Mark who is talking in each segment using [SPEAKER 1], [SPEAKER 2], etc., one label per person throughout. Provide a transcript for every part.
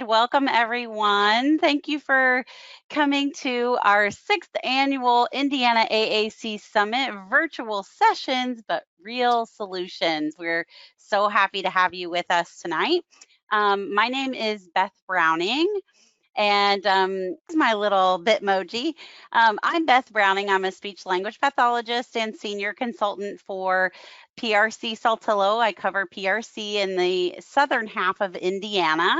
[SPEAKER 1] Welcome, everyone. Thank you for coming to our 6th annual Indiana AAC Summit virtual sessions, but real solutions. We're so happy to have you with us tonight. My name is Beth Browning. And this is my little Bitmoji. I'm Beth Browning. I'm a speech language pathologist and senior consultant for PRC Saltillo. I cover PRC in the southern half of Indiana.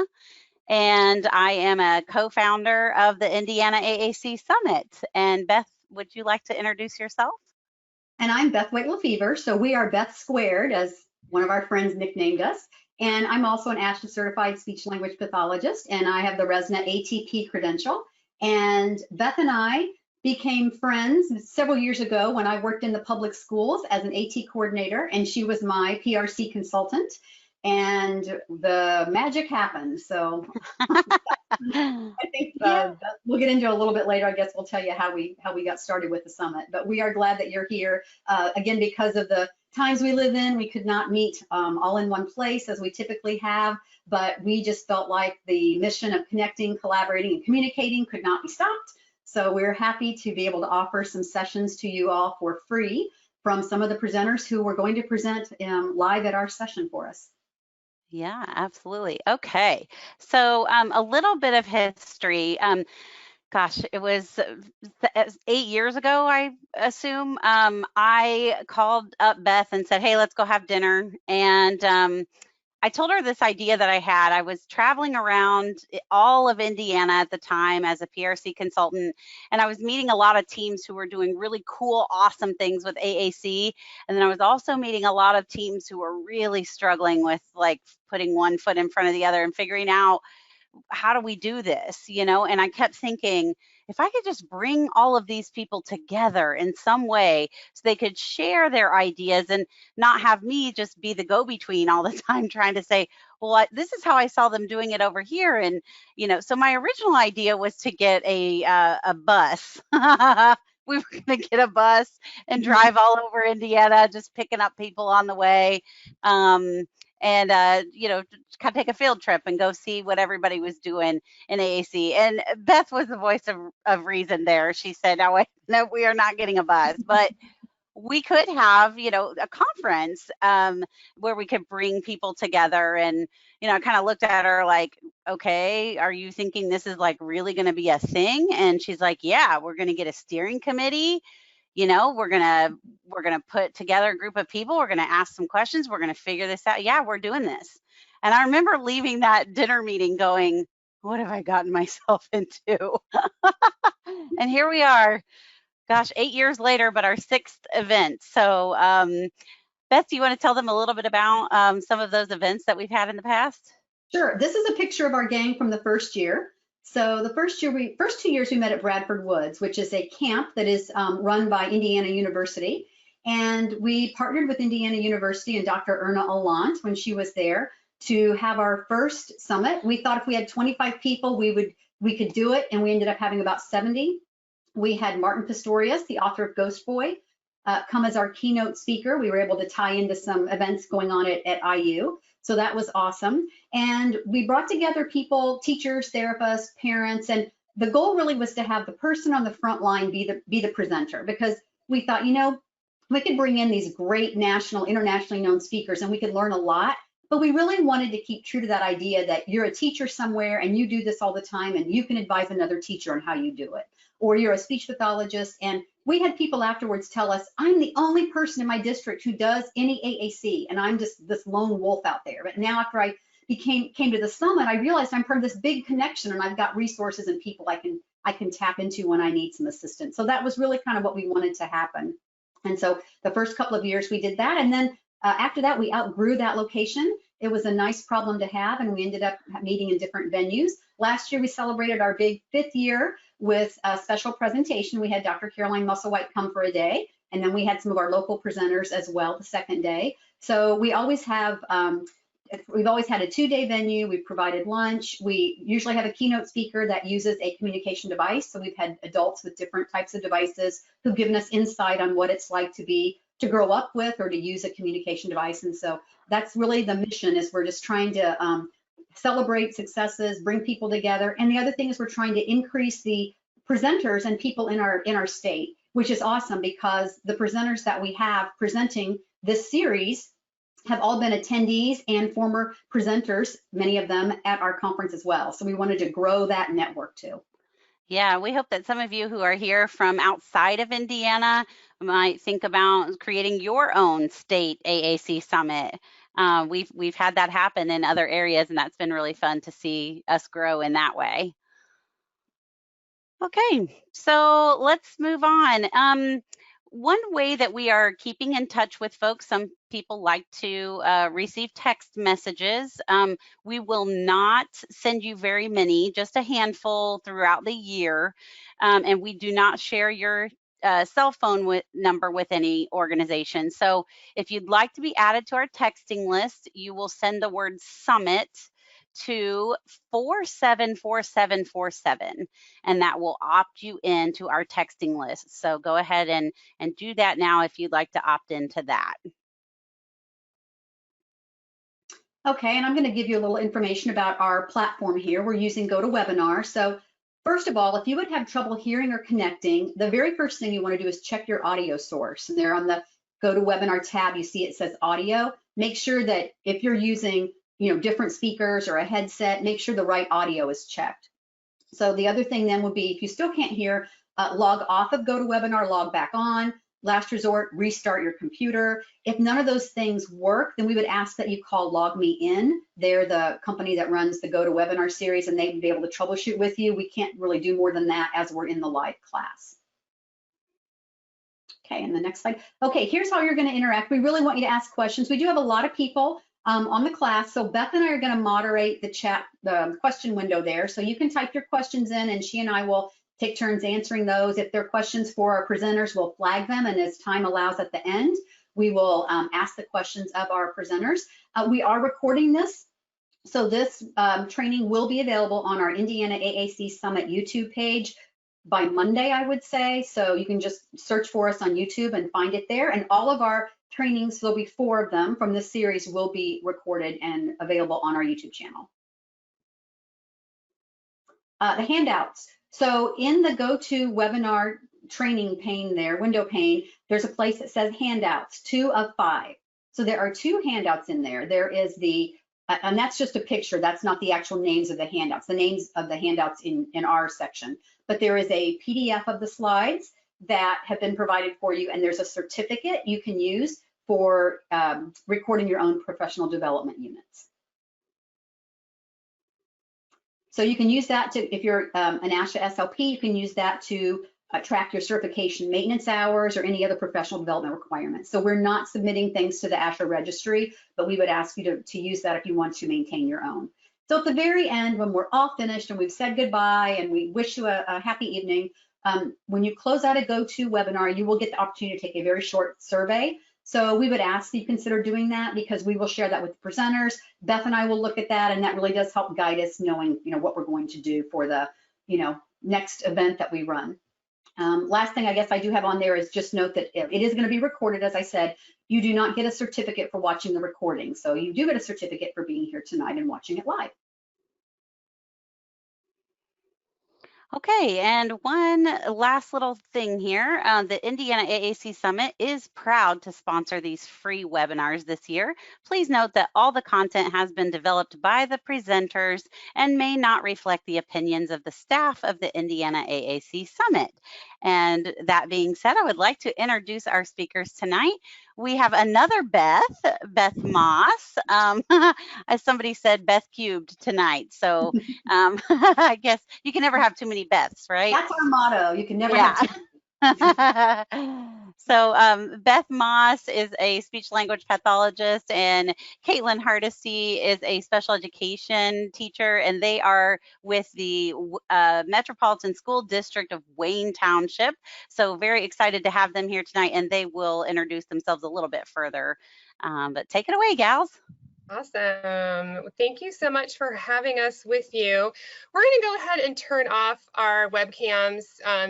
[SPEAKER 1] And I am a co-founder of the Indiana AAC Summit. And Beth, would you like to introduce yourself?
[SPEAKER 2] And I'm Beth Whittle-Fever. So we are Beth Squared, as one of our friends nicknamed us. And I'm also an ASHA certified speech language pathologist, and I have the RESNA ATP credential. And Beth and I became friends several years ago when I worked in the public schools as an AT coordinator, and she was my PRC consultant. And the magic happened. So I think we'll get into a little bit later. I guess we'll tell you how we got started with the summit. But we are glad that you're here. Again, because of the times we live in, we could not meet all in one place as we typically have. But we just felt like the mission of connecting, collaborating, and communicating could not be stopped. So we're happy to be able to offer some sessions to you all for free from some of the presenters who were going to present live at our session for us.
[SPEAKER 1] Yeah, absolutely. Okay, so a little bit of history. Gosh, it was 8 years ago, I assume. I called up Beth and said, hey, let's go have dinner. And I told her this idea that I had. I was traveling around all of Indiana at the time as a PRC consultant, and I was meeting a lot of teams who were doing really cool, awesome things with AAC. And then I was also meeting a lot of teams who were really struggling with like putting one foot in front of the other and figuring out, how do we do this, And I kept thinking, if I could just bring all of these people together in some way so they could share their ideas and not have me just be the go-between all the time trying to say, well, this is how I saw them doing it over here. And, so my original idea was to get a bus. We were going to get a bus and drive all over Indiana, just picking up people on the way. And kind of take a field trip and go see what everybody was doing in AAC. And Beth was the voice of reason there. She said, no, we are not getting a bus, but we could have, a conference where we could bring people together. And, I kind of looked at her like, okay, are you thinking this is like really going to be a thing? And she's like, yeah, we're going to get a steering committee. We're gonna put together a group of people. We're gonna ask some questions. We're gonna figure this out. Yeah, we're doing this. And I remember leaving that dinner meeting going, what have I gotten myself into? And here we are, gosh, 8 years later, but our 6th event. So Beth, do you want to tell them a little bit about some of those events that we've had in the past?
[SPEAKER 2] Sure. This is a picture of our gang from the first year. So the first 2 years we met at Bradford Woods, which is a camp that is run by Indiana University. And we partnered with Indiana University and Dr. Erna Allant when she was there to have our first summit. We thought if we had 25 people, we could do it. And we ended up having about 70. We had Martin Pistorius, the author of Ghost Boy, come as our keynote speaker. We were able to tie into some events going on at IU. So that was awesome. And we brought together people, teachers, therapists, parents, and the goal really was to have the person on the front line be the presenter, because we thought, we could bring in these great national, internationally known speakers and we could learn a lot, but we really wanted to keep true to that idea that you're a teacher somewhere and you do this all the time and you can advise another teacher on how you do it. Or you're a speech pathologist, and we had people afterwards tell us, I'm the only person in my district who does any AAC, and I'm just this lone wolf out there. But now after I came to the summit, I realized I'm part of this big connection, and I've got resources and people I can tap into when I need some assistance. So that was really kind of what we wanted to happen. And so the first couple of years we did that, and then after that we outgrew that location. It was a nice problem to have, and we ended up meeting in different venues. Last year we celebrated our big 5th year with a special presentation. We had Dr. Caroline Musselwhite come for a day, and then we had some of our local presenters as well the second day. So we always have, we've always had a 2-day venue. We've provided lunch. We usually have a keynote speaker that uses a communication device. So we've had adults with different types of devices who've given us insight on what it's like to grow up with or to use a communication device. And so that's really the mission, is we're just trying to celebrate successes, bring people together. And the other thing is we're trying to increase the presenters and people in our state, which is awesome because the presenters that we have presenting this series have all been attendees and former presenters, many of them at our conference as well. So we wanted to grow that network too.
[SPEAKER 1] Yeah, we hope that some of you who are here from outside of Indiana might think about creating your own state AAC Summit. We've had that happen in other areas, and that's been really fun to see us grow in that way. Okay, so let's move on. One way that we are keeping in touch with folks, some people like to receive text messages. We will not send you very many, just a handful throughout the year. And we do not share your cell phone number with any organization. So if you'd like to be added to our texting list, you will send the word summit to 474747, and that will opt you into our texting list. So go ahead and do that now if you'd like to opt into that.
[SPEAKER 2] Okay, and I'm going to give you a little information about our platform here. We're using GoToWebinar. So first of all, if you would have trouble hearing or connecting, the very first thing you want to do is check your audio source. And there on the GoToWebinar tab, you see it says audio. Make sure that if you're using different speakers or a headset, make sure the right audio is checked. So the other thing then would be, if you still can't hear, log off of GoToWebinar, log back on. Last resort, restart your computer. If none of those things work, then we would ask that you call LogMeIn. They're the company that runs the GoToWebinar series, and they would be able to troubleshoot with you. We can't really do more than that as we're in the live class. Okay, and the next slide. Okay, here's how you're going to interact. We really want you to ask questions. We do have a lot of people on the class, so Beth and I are going to moderate the chat, the question window there. So you can type your questions in, and she and I will take turns answering those. If there are questions for our presenters, we'll flag them, and as time allows at the end, we will ask the questions of our presenters. We are recording this, so this training will be available on our Indiana AAC Summit YouTube page by Monday, I would say. So you can just search for us on YouTube and find it there. And all of our trainings, there'll be 4 of them from this series, will be recorded and available on our YouTube channel. The handouts. So in the GoToWebinar training pane there, window pane, there's a place that says handouts, 2 of 5. So there are 2 handouts in there. There is the, and that's just a picture, that's not the actual names of the handouts, the names of the handouts in our section. But there is a PDF of the slides that have been provided for you, and there's a certificate you can use for recording your own professional development units. So you can use that to, if you're an ASHA SLP, you can use that to track your certification maintenance hours or any other professional development requirements. So we're not submitting things to the ASHA registry, but we would ask you to use that if you want to maintain your own. So at the very end, when we're all finished and we've said goodbye and we wish you a happy evening, when you close out a GoToWebinar, you will get the opportunity to take a very short survey. So we would ask that you consider doing that, because we will share that with the presenters. Beth and I will look at that, and that really does help guide us knowing, what we're going to do for the, next event that we run. Last thing I guess I do have on there is just note that it is going to be recorded. As I said, you do not get a certificate for watching the recording. So you do get a certificate for being here tonight and watching it live.
[SPEAKER 1] Okay, and one last little thing here. The Indiana AAC Summit is proud to sponsor these free webinars this year. Please note that all the content has been developed by the presenters and may not reflect the opinions of the staff of the Indiana AAC Summit. And that being said, I would like to introduce our speakers tonight. We have another Beth Moss. As somebody said, Beth cubed tonight. So I guess you can never have too many Beths, right?
[SPEAKER 2] That's our motto. You can never have too many.
[SPEAKER 1] So Beth Moss is a speech language pathologist, and Katelyn Hardesty is a special education teacher, and they are with the Metropolitan School District of Wayne Township. So very excited to have them here tonight, and they will introduce themselves a little bit further. But take it away, gals.
[SPEAKER 3] Awesome. Thank you so much for having us with you. We're going to go ahead and turn off our webcams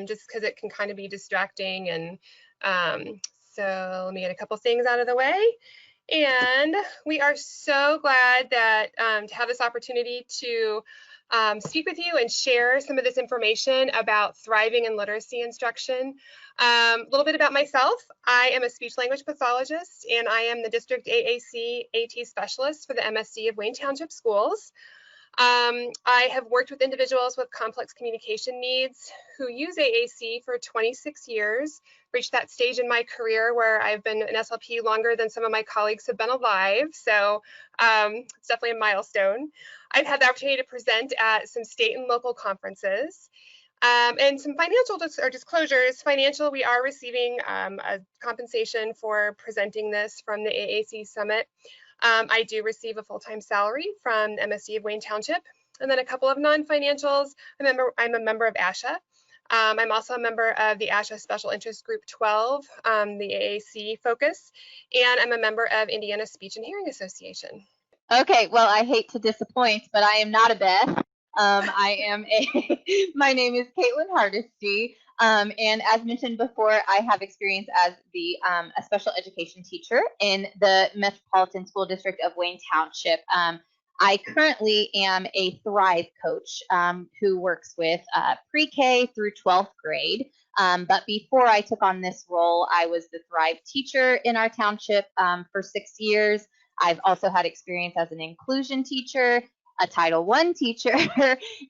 [SPEAKER 3] just because it can kind of be distracting. And so let me get a couple things out of the way. And we are so glad that to have this opportunity to speak with you and share some of this information about thriving in literacy instruction. A little bit about myself. I am a speech language pathologist, and I am the District AAC AT Specialist for the MSD of Wayne Township Schools. I have worked with individuals with complex communication needs who use AAC for 26 years, reached that stage in my career where I've been an SLP longer than some of my colleagues have been alive. So it's definitely a milestone. I've had the opportunity to present at some state and local conferences. And some financial disclosures. Financial, we are receiving a compensation for presenting this from the AAC Summit. I do receive a full-time salary from the MSD of Wayne Township. And then a couple of non-financials. I'm a member of ASHA. I'm also a member of the ASHA Special Interest Group 12, the AAC focus, and I'm a member of Indiana Speech and Hearing Association.
[SPEAKER 4] Okay, well, I hate to disappoint, but I am not a Beth. My name is Katelyn Hardesty, and as mentioned before, I have experience as a special education teacher in the Metropolitan School District of Wayne Township. I currently am a Thrive coach who works with pre-K through 12th grade. But before I took on this role, I was the Thrive teacher in our township for 6 years. I've also had experience as an inclusion teacher, a Title I teacher,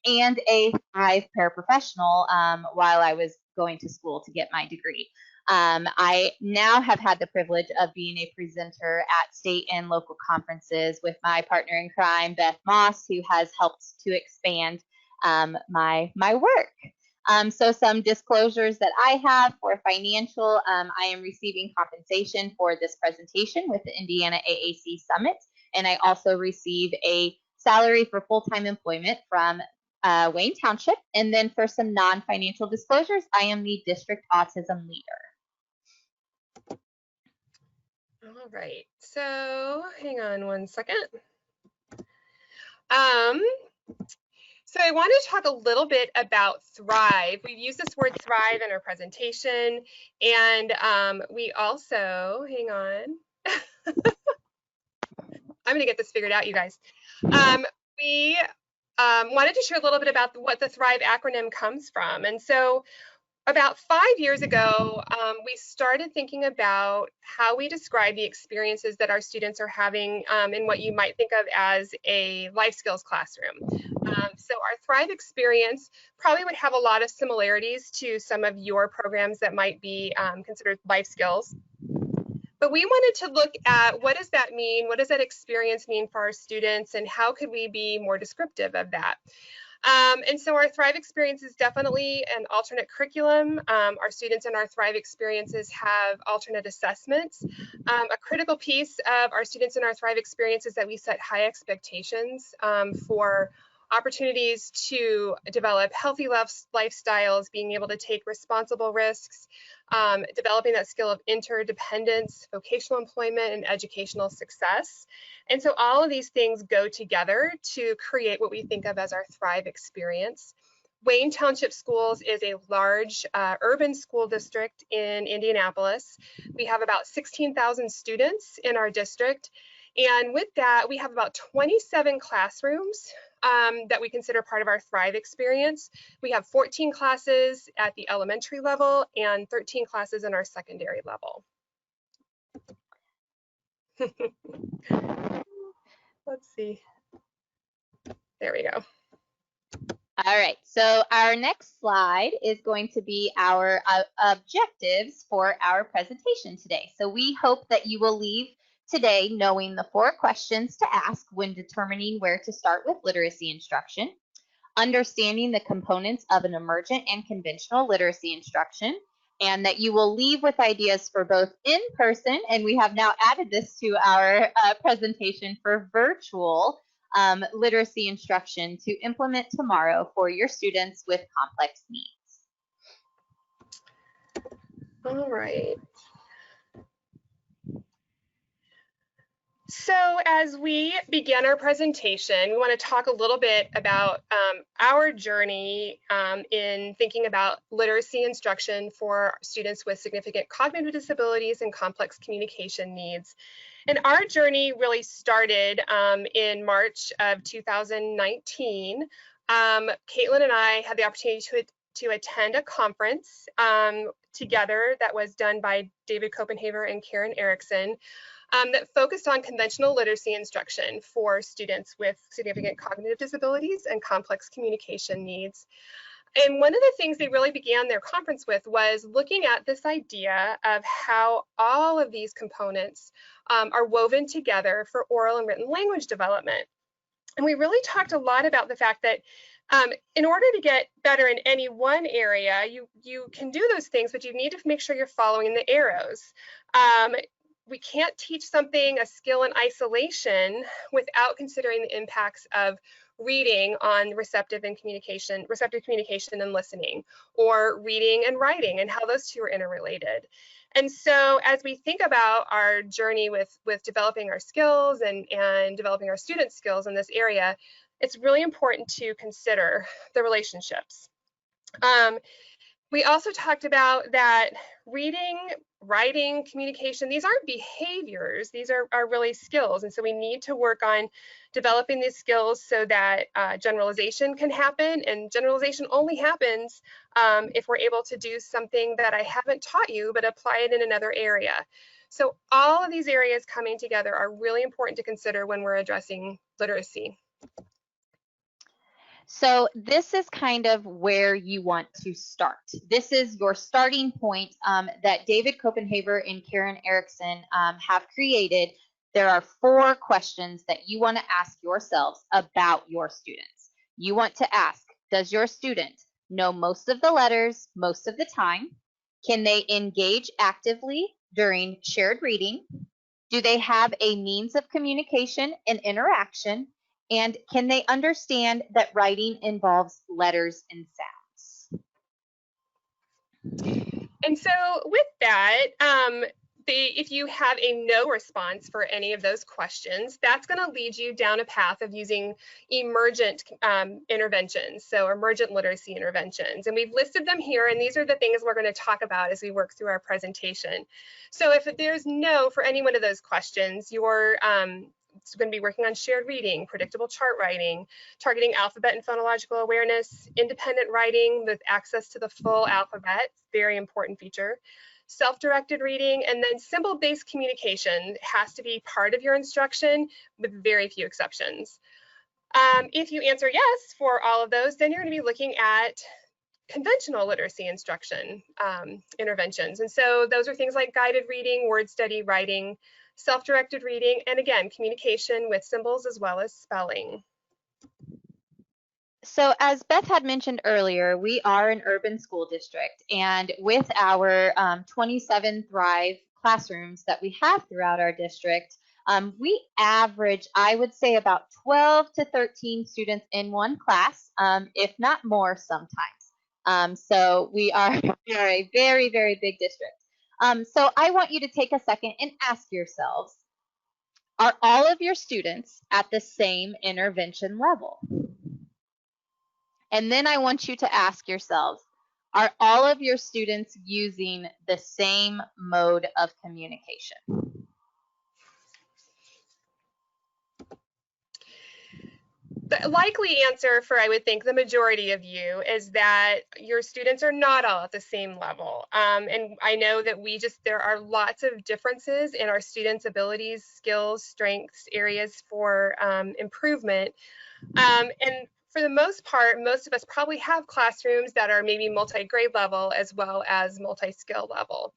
[SPEAKER 4] and a Thrive paraprofessional while I was going to school to get my degree. I now have had the privilege of being a presenter at state and local conferences with my partner in crime, Beth, who has helped to expand my work. So some disclosures that I have for financial, I am receiving compensation for this presentation with the Indiana AAC Summit, and I also receive a salary for full-time employment from Wayne Township. And then for some non-financial disclosures, I am the district autism leader.
[SPEAKER 3] All right, so hang on one second. So I wanted to talk a little bit about Thrive. We've used this word Thrive in our presentation, and we also, hang on. I'm gonna get this figured out, you guys. We wanted to share a little bit about what the Thrive acronym comes from. And so about 5 years ago, we started thinking about how we describe the experiences that our students are having in what you might think of as a life skills classroom. So our Thrive experience probably would have a lot of similarities to some of your programs that might be considered life skills. But we wanted to look at what does that mean? What does that experience mean for our students? And how could we be more descriptive of that? And so our Thrive experience is definitely an alternate curriculum. Our students in our Thrive experiences have alternate assessments. A critical piece of our students in our Thrive experience is that we set high expectations for opportunities to develop healthy lifestyles, being able to take responsible risks, developing that skill of interdependence, vocational employment, and educational success. And so all of these things go together to create what we think of as our Thrive experience. Wayne Township Schools is a large urban school district in Indianapolis. We have about 16,000 students in our district. And with that, we have about 27 classrooms that we consider part of our Thrive experience. We have 14 classes at the elementary level and 13 classes in our secondary level. Let's see. There we go.
[SPEAKER 4] All right, so our next slide is going to be our objectives for our presentation today. So we hope that you will leave today knowing the 4 questions to ask when determining where to start with literacy instruction, understanding the components of an emergent and conventional literacy instruction, and that you will leave with ideas for both in-person, and we have now added this to our presentation for virtual literacy instruction to implement tomorrow for your students with complex needs.
[SPEAKER 3] All right. So as we begin our presentation, we want to talk a little bit about our journey in thinking about literacy instruction for students with significant cognitive disabilities and complex communication needs. And our journey really started in March of 2019. Katelyn and I had the opportunity to attend a conference together that was done by David Koppenhaver and Karen Erickson. That focused on conventional literacy instruction for students with significant cognitive disabilities and complex communication needs. And one of the things they really began their conference with was looking at this idea of how all of these components are woven together for oral and written language development. And we really talked a lot about the fact that in order to get better in any one area, you can do those things, but you need to make sure you're following the arrows. We can't teach something, a skill in isolation, without considering the impacts of reading on receptive communication and listening, or reading and writing, and how those two are interrelated. And so as we think about our journey with developing our skills and developing our students' skills in this area, it's really important to consider the relationships. We also talked about that reading, writing, communication, these aren't behaviors, these are really skills. And so we need to work on developing these skills so that generalization can happen. And generalization only happens if we're able to do something that I haven't taught you, but apply it in another area. So all of these areas coming together are really important to consider when we're addressing literacy.
[SPEAKER 4] So this is kind of where you want to start. This is your starting point that David Koppenhaver and Karen Erickson have created. There are 4 questions that you want to ask yourselves about your students. You want to ask, does your student know most of the letters most of the time? Can they engage actively during shared reading? Do they have a means of communication and interaction? And can they understand that writing involves letters and sounds?
[SPEAKER 3] And so with that, if you have a no response for any of those questions, that's going to lead you down a path of using emergent interventions, so emergent literacy interventions. And we've listed them here, and these are the things we're going to talk about as we work through our presentation. So if there's no for any one of those questions, you're going to be working on shared reading, predictable chart writing, targeting alphabet and phonological awareness, independent writing with access to the full alphabet, very important feature, self-directed reading, and then symbol-based communication has to be part of your instruction with very few exceptions. If you answer yes for all of those, then you're going to be looking at conventional literacy instruction interventions. And so those are things like guided reading, word study, writing, self-directed reading, and again, communication with symbols as well as spelling.
[SPEAKER 4] So as Beth had mentioned earlier, we are an urban school district, and with our 27 Thrive classrooms that we have throughout our district, we average, I would say, about 12 to 13 students in one class, if not more sometimes. So we are a very, very big district. So I want you to take a second and ask yourselves, are all of your students at the same intervention level? And then I want you to ask yourselves, are all of your students using the same mode of communication?
[SPEAKER 3] The likely answer for, I would think, the majority of you is that your students are not all at the same level. And I know that there are lots of differences in our students' abilities, skills, strengths, areas for improvement. And for the most part, most of us probably have classrooms that are maybe multi-grade level as well as multi-skill level.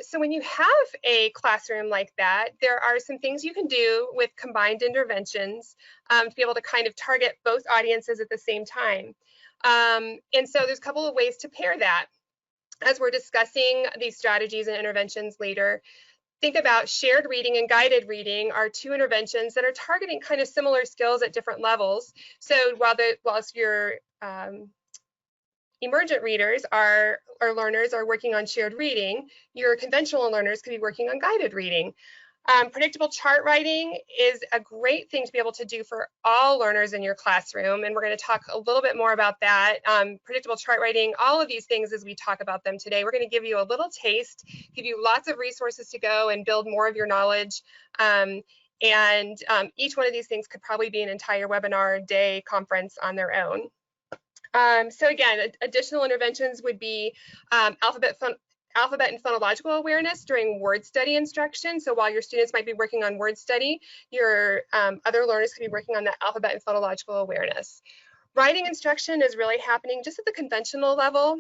[SPEAKER 3] So when you have a classroom like that, there are some things you can do with combined interventions to be able to kind of target both audiences at the same time. And so there's a couple of ways to pair that. As we're discussing these strategies and interventions later, think about shared reading and guided reading are 2 interventions that are targeting kind of similar skills at different levels. So whilst your emergent readers or learners are working on shared reading, your conventional learners could be working on guided reading. Predictable chart writing is a great thing to be able to do for all learners in your classroom, and we're going to talk a little bit more about that. Predictable chart writing, all of these things as we talk about them today. We're going to give you a little taste, give you lots of resources to go and build more of your knowledge. Each one of these things could probably be an entire webinar, day, conference on their own. So again, additional interventions would be alphabet and phonological awareness during word study instruction. So while your students might be working on word study, your other learners could be working on that alphabet and phonological awareness. Writing instruction is really happening just at the conventional level.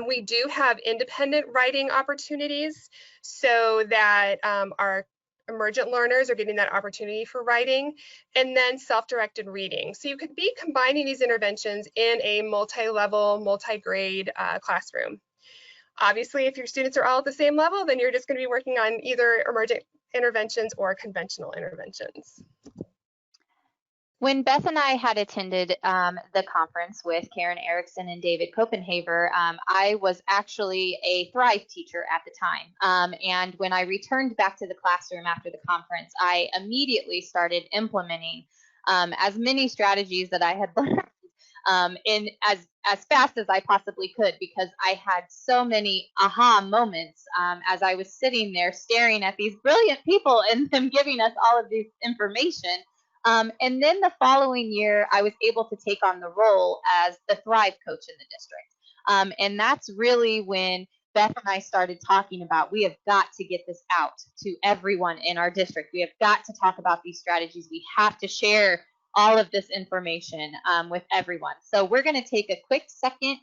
[SPEAKER 3] We do have independent writing opportunities so that our emergent learners are getting that opportunity for writing, and then self-directed reading. So you could be combining these interventions in a multi-level, multi-grade classroom. Obviously, if your students are all at the same level, then you're just going to be working on either emergent interventions or conventional interventions.
[SPEAKER 4] When Beth and I had attended the conference with Karen Erickson and David Koppenhaver, I was actually a Thrive teacher at the time. And when I returned back to the classroom after the conference, I immediately started implementing as many strategies that I had learned in as fast as I possibly could, because I had so many aha moments as I was sitting there staring at these brilliant people and them giving us all of this information. And then the following year, I was able to take on the role as the Thrive coach in the district. And that's really when Beth and I started talking about, we have got to get this out to everyone in our district. We have got to talk about these strategies. We have to share all of this information with everyone. So we're going to take a quick second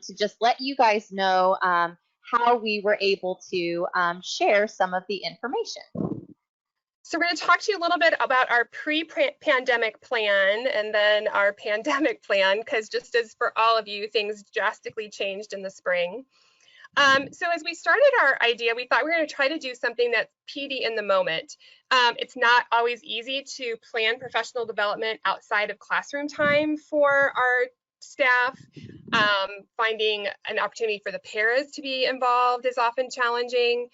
[SPEAKER 4] to just let you guys know how we were able to share some of the information.
[SPEAKER 3] So we're going to talk to you a little bit about our pre-pandemic plan and then our pandemic plan, because just as for all of you, things drastically changed in the spring. So as we started our idea, we thought we were going to try to do something that's PD in the moment. It's not always easy to plan professional development outside of classroom time for our staff. Finding an opportunity for the paras to be involved is often challenging.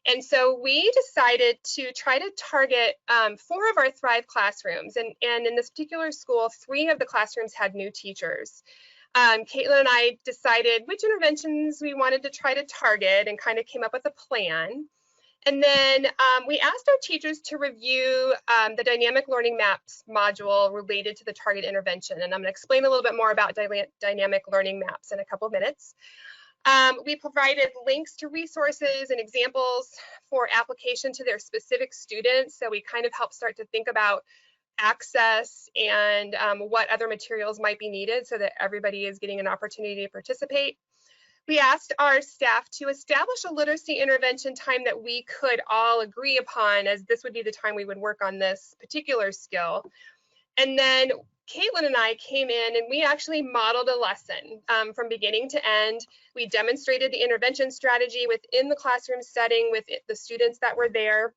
[SPEAKER 3] And so we decided to try to target 4 of our Thrive classrooms. And in this particular school, 3 of the classrooms had new teachers. Katelyn and I decided which interventions we wanted to try to target and kind of came up with a plan. And then we asked our teachers to review the dynamic learning maps module related to the target intervention. And I'm going to explain a little bit more about dynamic learning maps in a couple of minutes. We provided links to resources and examples for application to their specific students. So we kind of helped start to think about access and what other materials might be needed so that everybody is getting an opportunity to participate. We asked our staff to establish a literacy intervention time that we could all agree upon, as this would be the time we would work on this particular skill. And then Katelyn and I came in and we actually modeled a lesson from beginning to end. We demonstrated the intervention strategy within the classroom setting with the students that were there.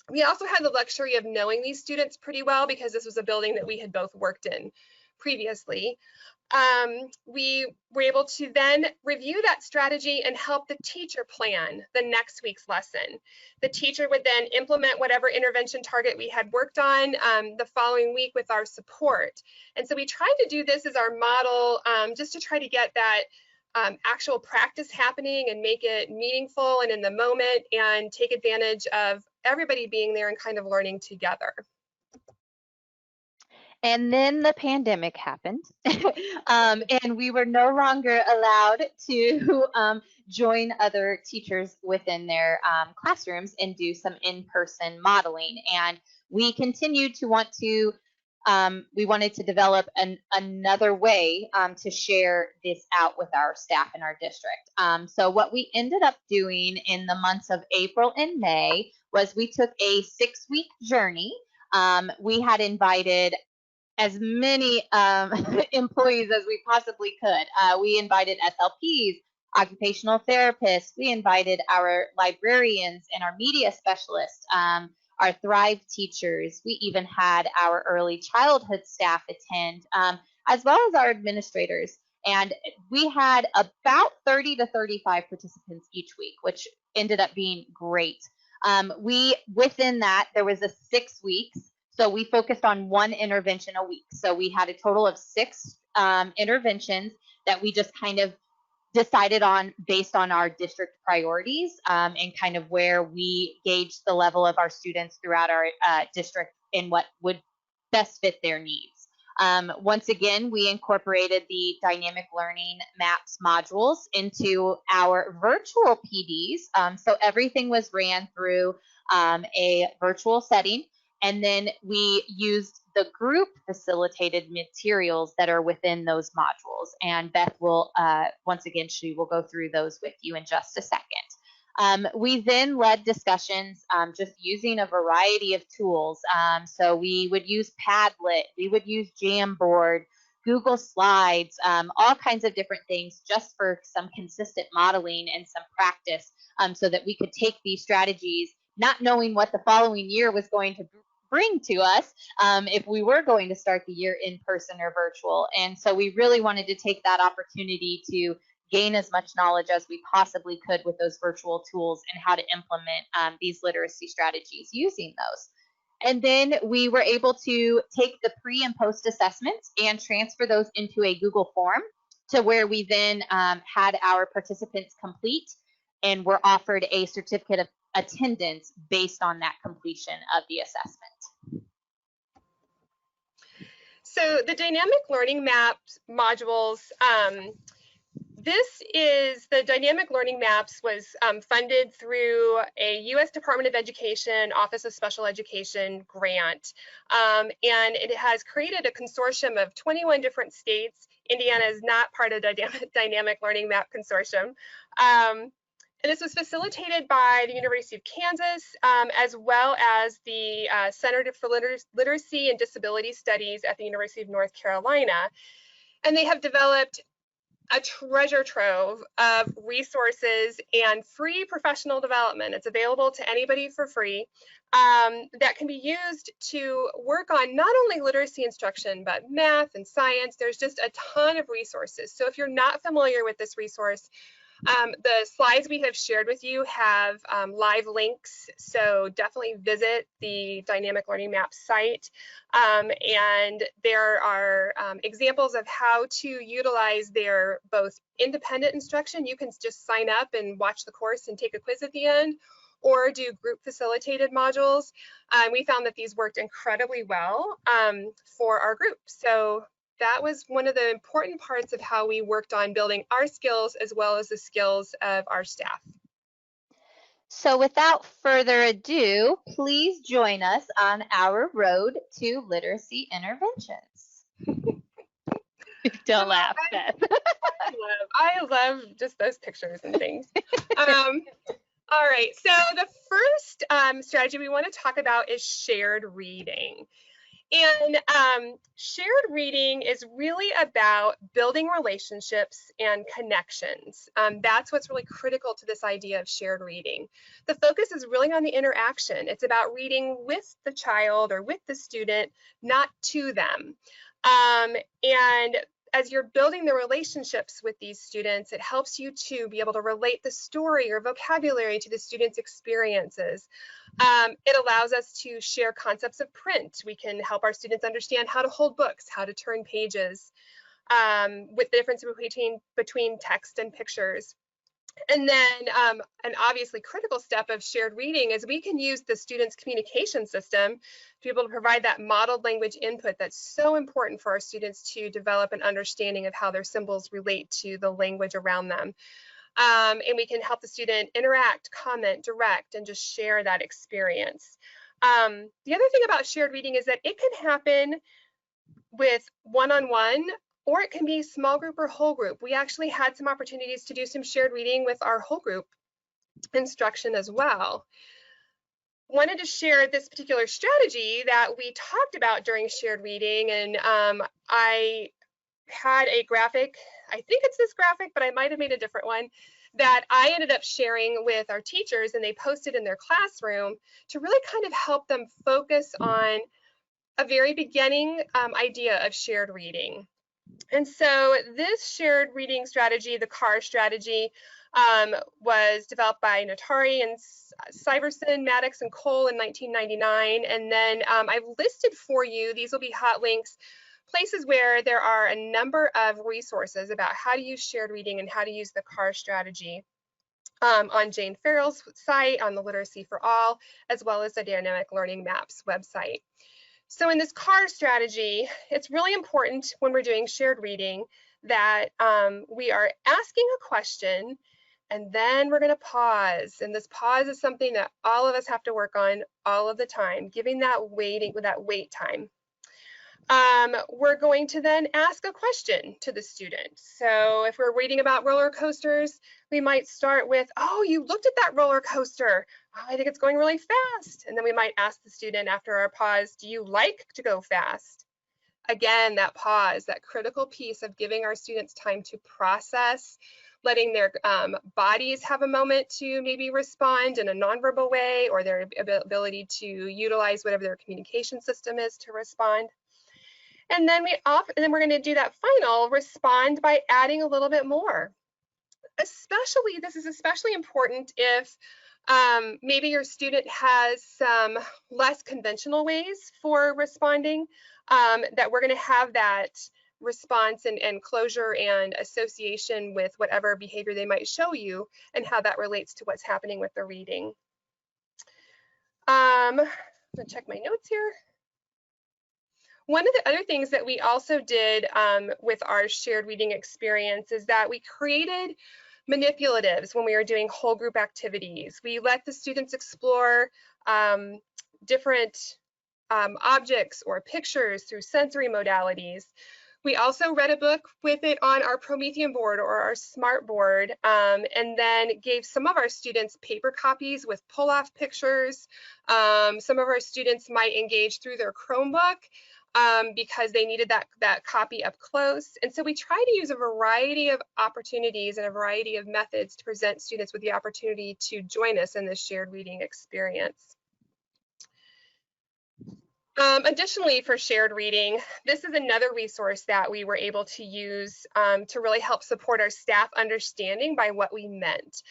[SPEAKER 3] We also had the luxury of knowing these students pretty well because this was a building that we had both worked in previously. We were able to then review that strategy and help the teacher plan the next week's lesson. The teacher would then implement whatever intervention target we had worked on the following week with our support. And so we tried to do this as our model just to try to get that actual practice happening and make it meaningful and in the moment and take advantage of everybody being there and kind of learning together.
[SPEAKER 4] And then the pandemic happened, and we were no longer allowed to join other teachers within their classrooms and do some in-person modeling. And we continued to want to, we wanted to develop another way to share this out with our staff in our district. So what we ended up doing in the months of April and May was we took a 6-week journey. We had invited as many employees as we possibly could. We invited SLPs, occupational therapists. We invited our librarians and our media specialists, our Thrive teachers. We even had our early childhood staff attend, as well as our administrators. And we had about 30 to 35 participants each week, which ended up being great. Within that, there was a 6 weeks. So we focused on one intervention a week. So we had a total of 6 interventions that we just kind of decided on based on our district priorities and kind of where we gauged the level of our students throughout our district and what would best fit their needs. Once again, we incorporated the dynamic learning maps modules into our virtual PDs. So everything was ran through a virtual setting. And then we used the group facilitated materials that are within those modules. And Beth will, once again, she will go through those with you in just a second. We then led discussions just using a variety of tools. So we would use Padlet, we would use Jamboard, Google Slides, all kinds of different things just for some consistent modeling and some practice so that we could take these strategies, not knowing what the following year was going to bring to us if we were going to start the year in person or virtual. And so we really wanted to take that opportunity to gain as much knowledge as we possibly could with those virtual tools and how to implement these literacy strategies using those. And then we were able to take the pre and post assessments and transfer those into a Google form to where we then had our participants complete and were offered a certificate of attendance based on that completion of the assessment.
[SPEAKER 3] So the dynamic learning maps modules, the dynamic learning maps was funded through a U.S. Department of Education Office of Special Education grant. And it has created a consortium of 21 different states. Indiana is not part of the dynamic learning map consortium. And this was facilitated by the University of Kansas, as well as the Center for Literacy and Disability Studies at the University of North Carolina. And they have developed a treasure trove of resources and free professional development. It's available to anybody for free that can be used to work on not only literacy instruction, but math and science. There's just a ton of resources. So if you're not familiar with this resource, the slides we have shared with you have live links, so definitely visit the Dynamic Learning Map site. And there are examples of how to utilize their both independent instruction. You can just sign up and watch the course and take a quiz at the end, or do group facilitated modules. We found that these worked incredibly well for our group. So that was one of the important parts of how we worked on building our skills as well as the skills of our staff.
[SPEAKER 4] So without further ado, please join us on our road to literacy interventions. Don't laugh, Beth.
[SPEAKER 3] I love just those pictures and things. All right, so the first strategy we want to talk about is shared reading. And shared reading is really about building relationships and connections. That's what's really critical to this idea of shared reading. The focus is really on the interaction. It's about reading with the child or with the student, not to them. And as you're building the relationships with these students, it helps you to be able to relate the story or vocabulary to the students' experiences. It allows us to share concepts of print. We can help our students understand how to hold books, how to turn pages, with the difference between text and pictures. And then an obviously critical step of shared reading is we can use the student's communication system to be able to provide that modeled language input that's so important for our students to develop an understanding of how their symbols relate to the language around them. And we can help the student interact, comment, direct, and just share that experience. The other thing about shared reading is that it can happen with one-on-one, or it can be small group or whole group. We actually had some opportunities to do some shared reading with our whole group instruction as well. Wanted to share this particular strategy that we talked about during shared reading, and I had a graphic, I think it's this graphic, but I might have made a different one, that I ended up sharing with our teachers, and they posted in their classroom to really kind of help them focus on a very beginning idea of shared reading. And so this shared reading strategy, the CAR strategy, was developed by Natari and Syverson, Maddox, and Cole in 1999. And then I've listed for you, these will be hot links, places where there are a number of resources about how to use shared reading and how to use the CAR strategy on Jane Farrell's site, on the Literacy for All, as well as the Dynamic Learning Maps website. So in this CAR strategy, it's really important when we're doing shared reading that we are asking a question and then we're going to pause. And this pause is something that all of us have to work on all of the time, giving that wait time. We're going to then ask a question to the student. So if we're reading about roller coasters, we might start with, oh, you looked at that roller coaster. Oh, I think it's going really fast. And then we might ask the student after our pause, do you like to go fast? Again, that pause, that critical piece of giving our students time to process, letting their bodies have a moment to maybe respond in a nonverbal way, or their ability to utilize whatever their communication system is to respond. And then we're going to do that final respond by adding a little bit more. This is especially important if maybe your student has some less conventional ways for responding, that we're going to have that response and closure and association with whatever behavior they might show you and how that relates to what's happening with the reading. I'm going to check my notes here. One of the other things that we also did with our shared reading experience is that we created manipulatives when we were doing whole group activities. We let the students explore different objects or pictures through sensory modalities. We also read a book with it on our Promethean board or our Smart board, and then gave some of our students paper copies with pull-off pictures. Some of our students might engage through their Chromebook because they needed that copy up close. And so we try to use a variety of opportunities and a variety of methods to present students with the opportunity to join us in this shared reading experience. Additionally, for shared reading, this is another resource that we were able to use to really help support our staff understanding by what we meant.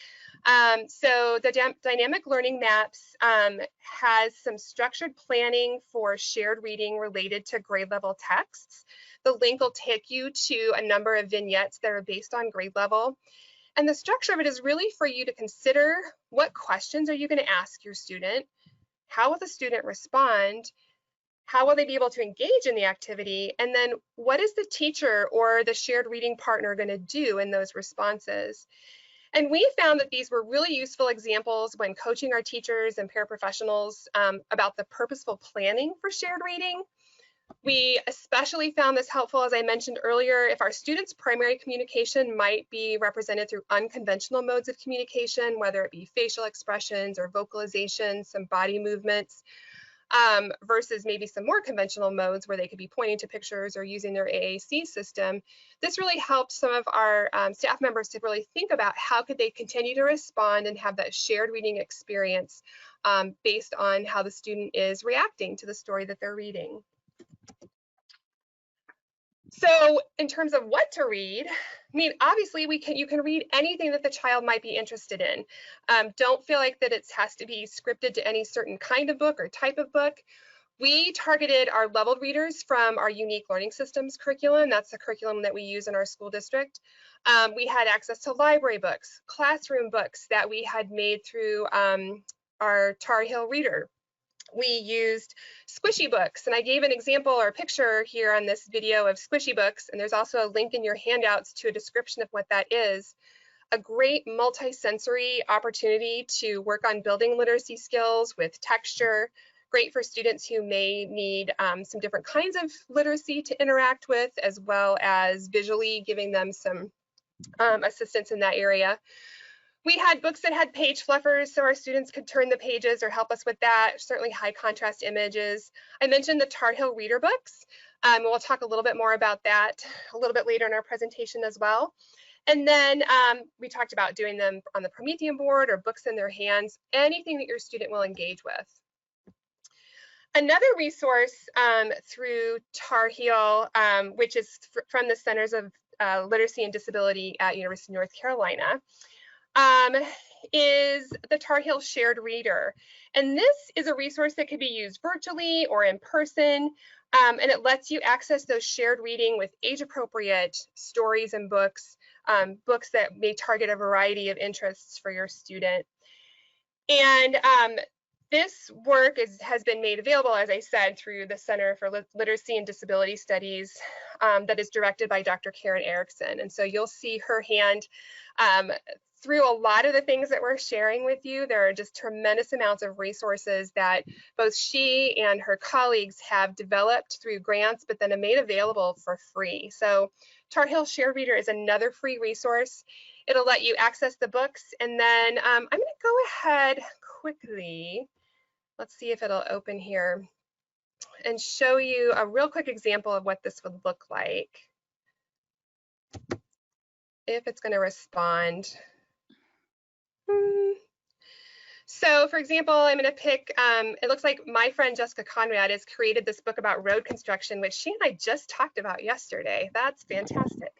[SPEAKER 3] So the Dynamic Learning Maps has some structured planning for shared reading related to grade level texts. The link will take you to a number of vignettes that are based on grade level. And the structure of it is really for you to consider, what questions are you going to ask your student? How will the student respond? How will they be able to engage in the activity? And then what is the teacher or the shared reading partner going to do in those responses? And we found that these were really useful examples when coaching our teachers and paraprofessionals about the purposeful planning for shared reading. We especially found this helpful, as I mentioned earlier, if our students' primary communication might be represented through unconventional modes of communication, whether it be facial expressions or vocalizations, some body movements, versus maybe some more conventional modes where they could be pointing to pictures or using their AAC system. This really helped some of our staff members to really think about how could they continue to respond and have that shared reading experience based on how the student is reacting to the story that they're reading. So in terms of what to read, I mean, obviously you can read anything that the child might be interested in. Don't feel like that it has to be scripted to any certain kind of book or type of book. We targeted our leveled readers from our unique learning systems curriculum. That's the curriculum that we use in our school district. We had access to library books, classroom books that we had made through our Tar Heel Reader. We used squishy books, and I gave an example or a picture here on this video of squishy books, and there's also a link in your handouts to a description of what that is. A great multi-sensory opportunity to work on building literacy skills with texture, great for students who may need some different kinds of literacy to interact with, as well as visually giving them some assistance in that area. We had books that had page fluffers so our students could turn the pages or help us with that, certainly high contrast images. I mentioned the Tar Heel Reader books. We'll talk a little bit more about that a little bit later in our presentation as well. And then we talked about doing them on the Promethean board or books in their hands, anything that your student will engage with. Another resource through Tar Heel, which is from the Centers of Literacy and Disability at University of North Carolina, is the Tar Heel Shared Reader. And this is a resource that can be used virtually or in person, and it lets you access those shared reading with age-appropriate stories and books, books that may target a variety of interests for your student. And this work has been made available, as I said, through the Center for Literacy and Disability Studies that is directed by Dr. Karen Erickson. And so you'll see her hand through a lot of the things that we're sharing with you. There are just tremendous amounts of resources that both she and her colleagues have developed through grants, but then have made available for free. So Tar Heel Shared Reader is another free resource. It'll let you access the books. And then I'm going to go ahead quickly. Let's see if it'll open here and show you a real quick example of what this would look like. If it's going to respond. So for example, I'm going to pick, it looks like my friend Jessica Conrad has created this book about road construction, which she and I just talked about yesterday. That's fantastic.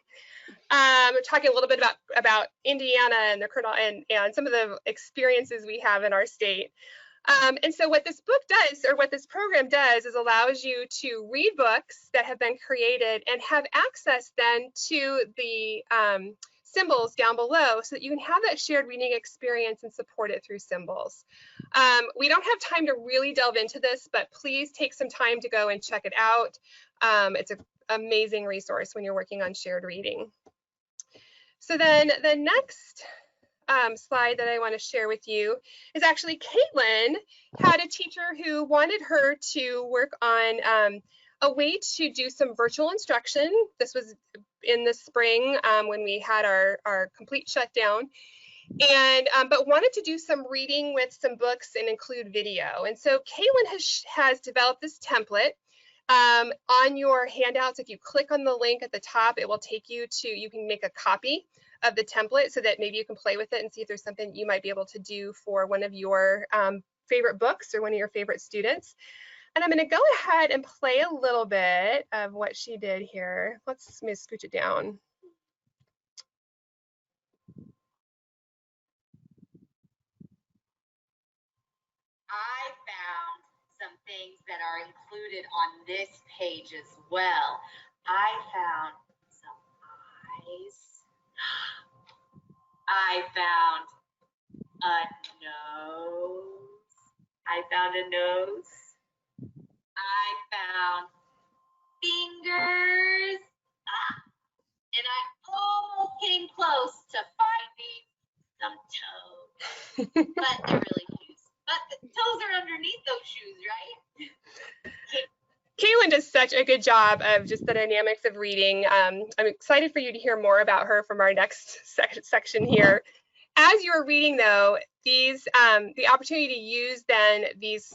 [SPEAKER 3] We're talking a little bit about Indiana and and some of the experiences we have in our state. And so what this book does, or what this program does, is allows you to read books that have been created and have access then to the symbols down below so that you can have that shared reading experience and support it through symbols. We don't have time to really delve into this, but please take some time to go and check it out. It's an amazing resource when you're working on shared reading. So then the next slide that I want to share with you is actually Katelyn had a teacher who wanted her to work on a way to do some virtual instruction. This was in the spring when we had our complete shutdown, and but wanted to do some reading with some books and include video. And so Katelyn has developed this template. On your handouts, if you click on the link at the top, it will take you to, you can make a copy of the template so that maybe you can play with it and see if there's something you might be able to do for one of your favorite books or one of your favorite students. And I'm going to go ahead and play a little bit of what she did here. Let me scooch it down.
[SPEAKER 5] I found some things that are included on this page as well. I found some eyes. I found a nose. I found a nose. I found fingers. And I almost came close to finding some toes. But they're really cute. But the toes are underneath those shoes, right?
[SPEAKER 3] Katelyn does such a good job of just the dynamics of reading. I'm excited for you to hear more about her from our next section here. As you're reading, though, these the opportunity to use then these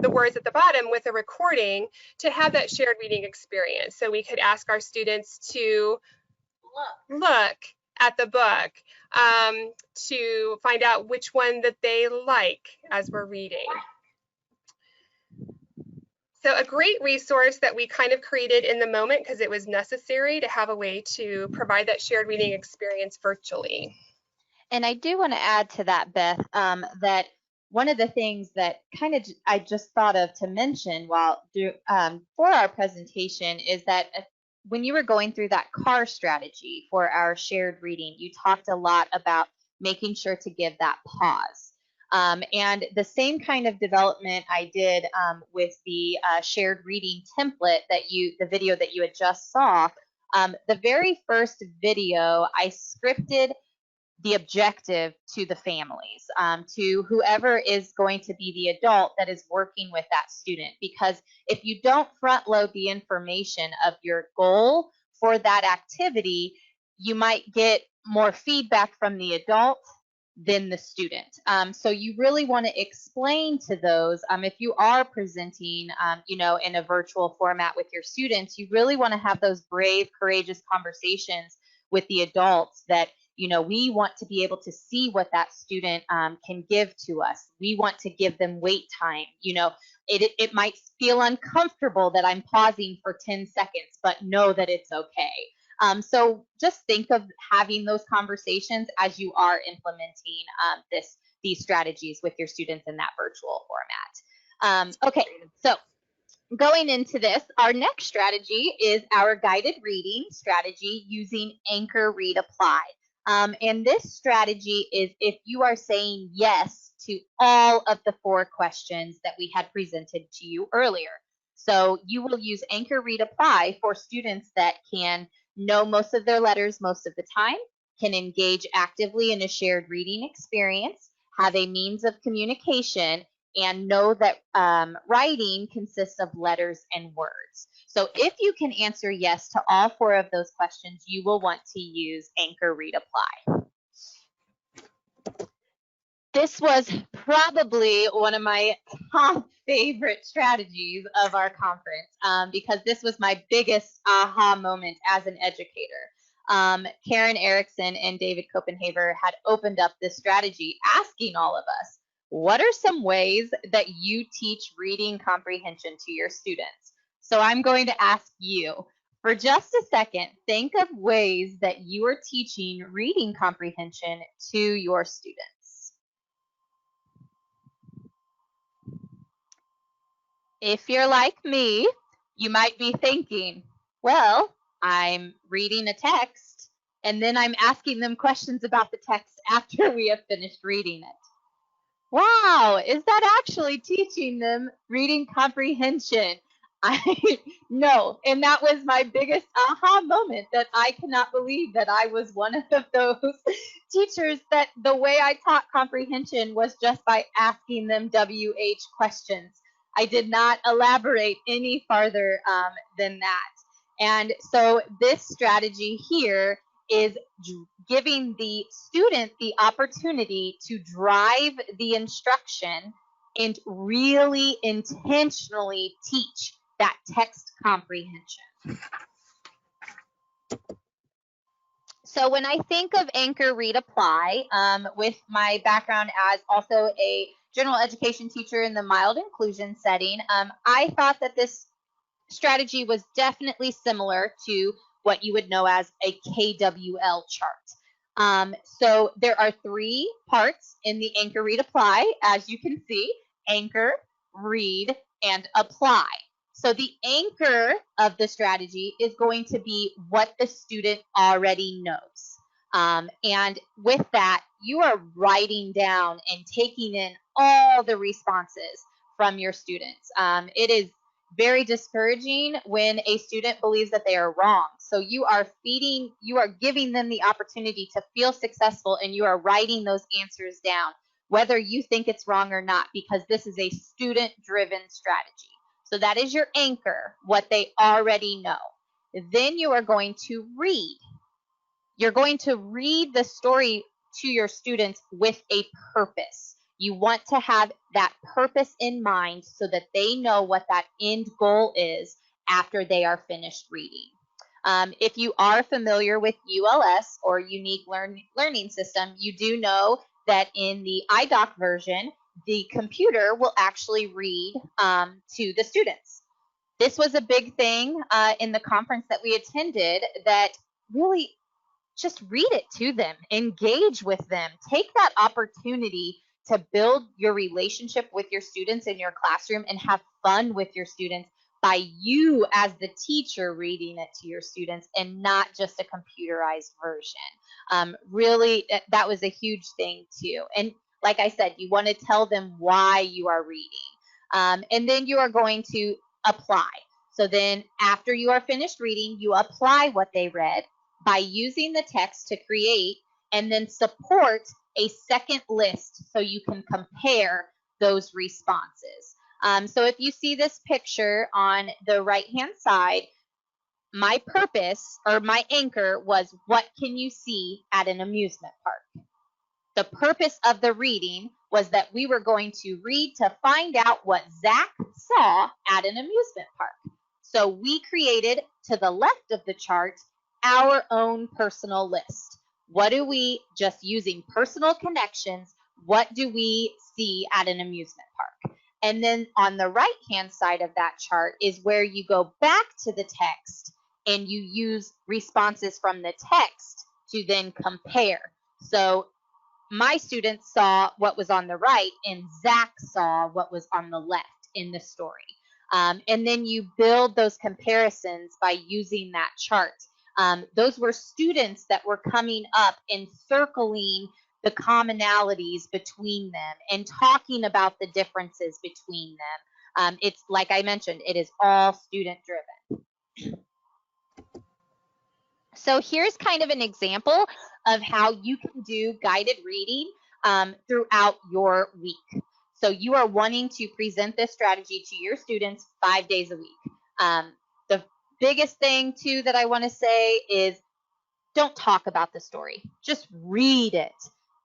[SPEAKER 3] the words at the bottom with a recording to have that shared reading experience. So we could ask our students to look at the book to find out which one that they like as we're reading. So a great resource that we kind of created in the moment because it was necessary to have a way to provide that shared reading experience virtually.
[SPEAKER 4] And I do want to add to that, Beth, that one of the things that kind of I just thought of to mention while for our presentation is that when you were going through that CAR strategy for our shared reading, you talked a lot about making sure to give that pause. And the same kind of development I did with the shared reading template the video that you had just saw. The very first video, I scripted the objective to the families, to whoever is going to be the adult that is working with that student. Because if you don't front load the information of your goal for that activity, you might get more feedback from the adult than the student. So you really want to explain to those, if you are presenting, in a virtual format with your students, you really want to have those brave, courageous conversations with the adults that, We want to be able to see what that student can give to us. We want to give them wait time. It might feel uncomfortable that I'm pausing for 10 seconds, but know that it's okay. So just think of having those conversations as you are implementing these strategies with your students in that virtual format. Okay, so going into this, our next strategy is our guided reading strategy using Anchor, Read, Apply. And this strategy is if you are saying yes to all of the 4 questions that we had presented to you earlier. So you will use Anchor, Read, Apply for students that can know most of their letters most of the time, can engage actively in a shared reading experience, have a means of communication, and know that writing consists of letters and words. So if you can answer yes to all 4 of those questions, you will want to use Anchor, Read, Apply. This was probably one of my top favorite strategies of our conference because this was my biggest aha moment as an educator. Karen Erickson and David Koppenhaver had opened up this strategy asking all of us, what are some ways that you teach reading comprehension to your students? So I'm going to ask you, for just a second, think of ways that you are teaching reading comprehension to your students. If you're like me, you might be thinking, well, I'm reading a text, and then I'm asking them questions about the text after we have finished reading it. Wow, is that actually teaching them reading comprehension? No, and that was my biggest aha moment, that I cannot believe that I was one of those teachers that the way I taught comprehension was just by asking them WH questions. I did not elaborate any farther than that. And so this strategy here is giving the student the opportunity to drive the instruction and really intentionally teach that text comprehension. So when I think of Anchor, Read, Apply, with my background as also a general education teacher in the mild inclusion setting, I thought that this strategy was definitely similar to what you would know as a KWL chart. So there are 3 parts in the Anchor, Read, Apply, as you can see: anchor, read, and apply. So the anchor of the strategy is going to be what the student already knows. And with that, you are writing down and taking in all the responses from your students. It is very discouraging when a student believes that they are wrong. So you are giving them the opportunity to feel successful, and you are writing those answers down, whether you think it's wrong or not, because this is a student-driven strategy. So that is your anchor, what they already know. Then you are going to read. You're going to read the story to your students with a purpose. You want to have that purpose in mind so that they know what that end goal is after they are finished reading. If you are familiar with ULS, or Unique Learning System, you do know that in the iDoc version, the computer will actually read to the students. This was a big thing in the conference that we attended, that really just read it to them, engage with them, take that opportunity to build your relationship with your students in your classroom and have fun with your students by you as the teacher reading it to your students, and not just a computerized version. Really, that was a huge thing too. And like I said, you want to tell them why you are reading. And then you are going to apply. So then after you are finished reading, you apply what they read by using the text to create and then support a second list so you can compare those responses. So if you see this picture on the right-hand side, my purpose, or my anchor, was what can you see at an amusement park? The purpose of the reading was that we were going to read to find out what Zach saw at an amusement park. So we created, to the left of the chart, our own personal list. What do we, just using personal connections, what do we see at an amusement park? And then on the right-hand side of that chart is where you go back to the text and you use responses from the text to then compare. So my students saw what was on the right and Zach saw what was on the left in the story. And then you build those comparisons by using that chart. Those were students that were coming up and circling the commonalities between them and talking about the differences between them. It's like I mentioned, it is all student driven. So here's kind of an example of how you can do guided reading throughout your week. So you are wanting to present this strategy to your students 5 days a week. The biggest thing too that I want to say is don't talk about the story, just read it.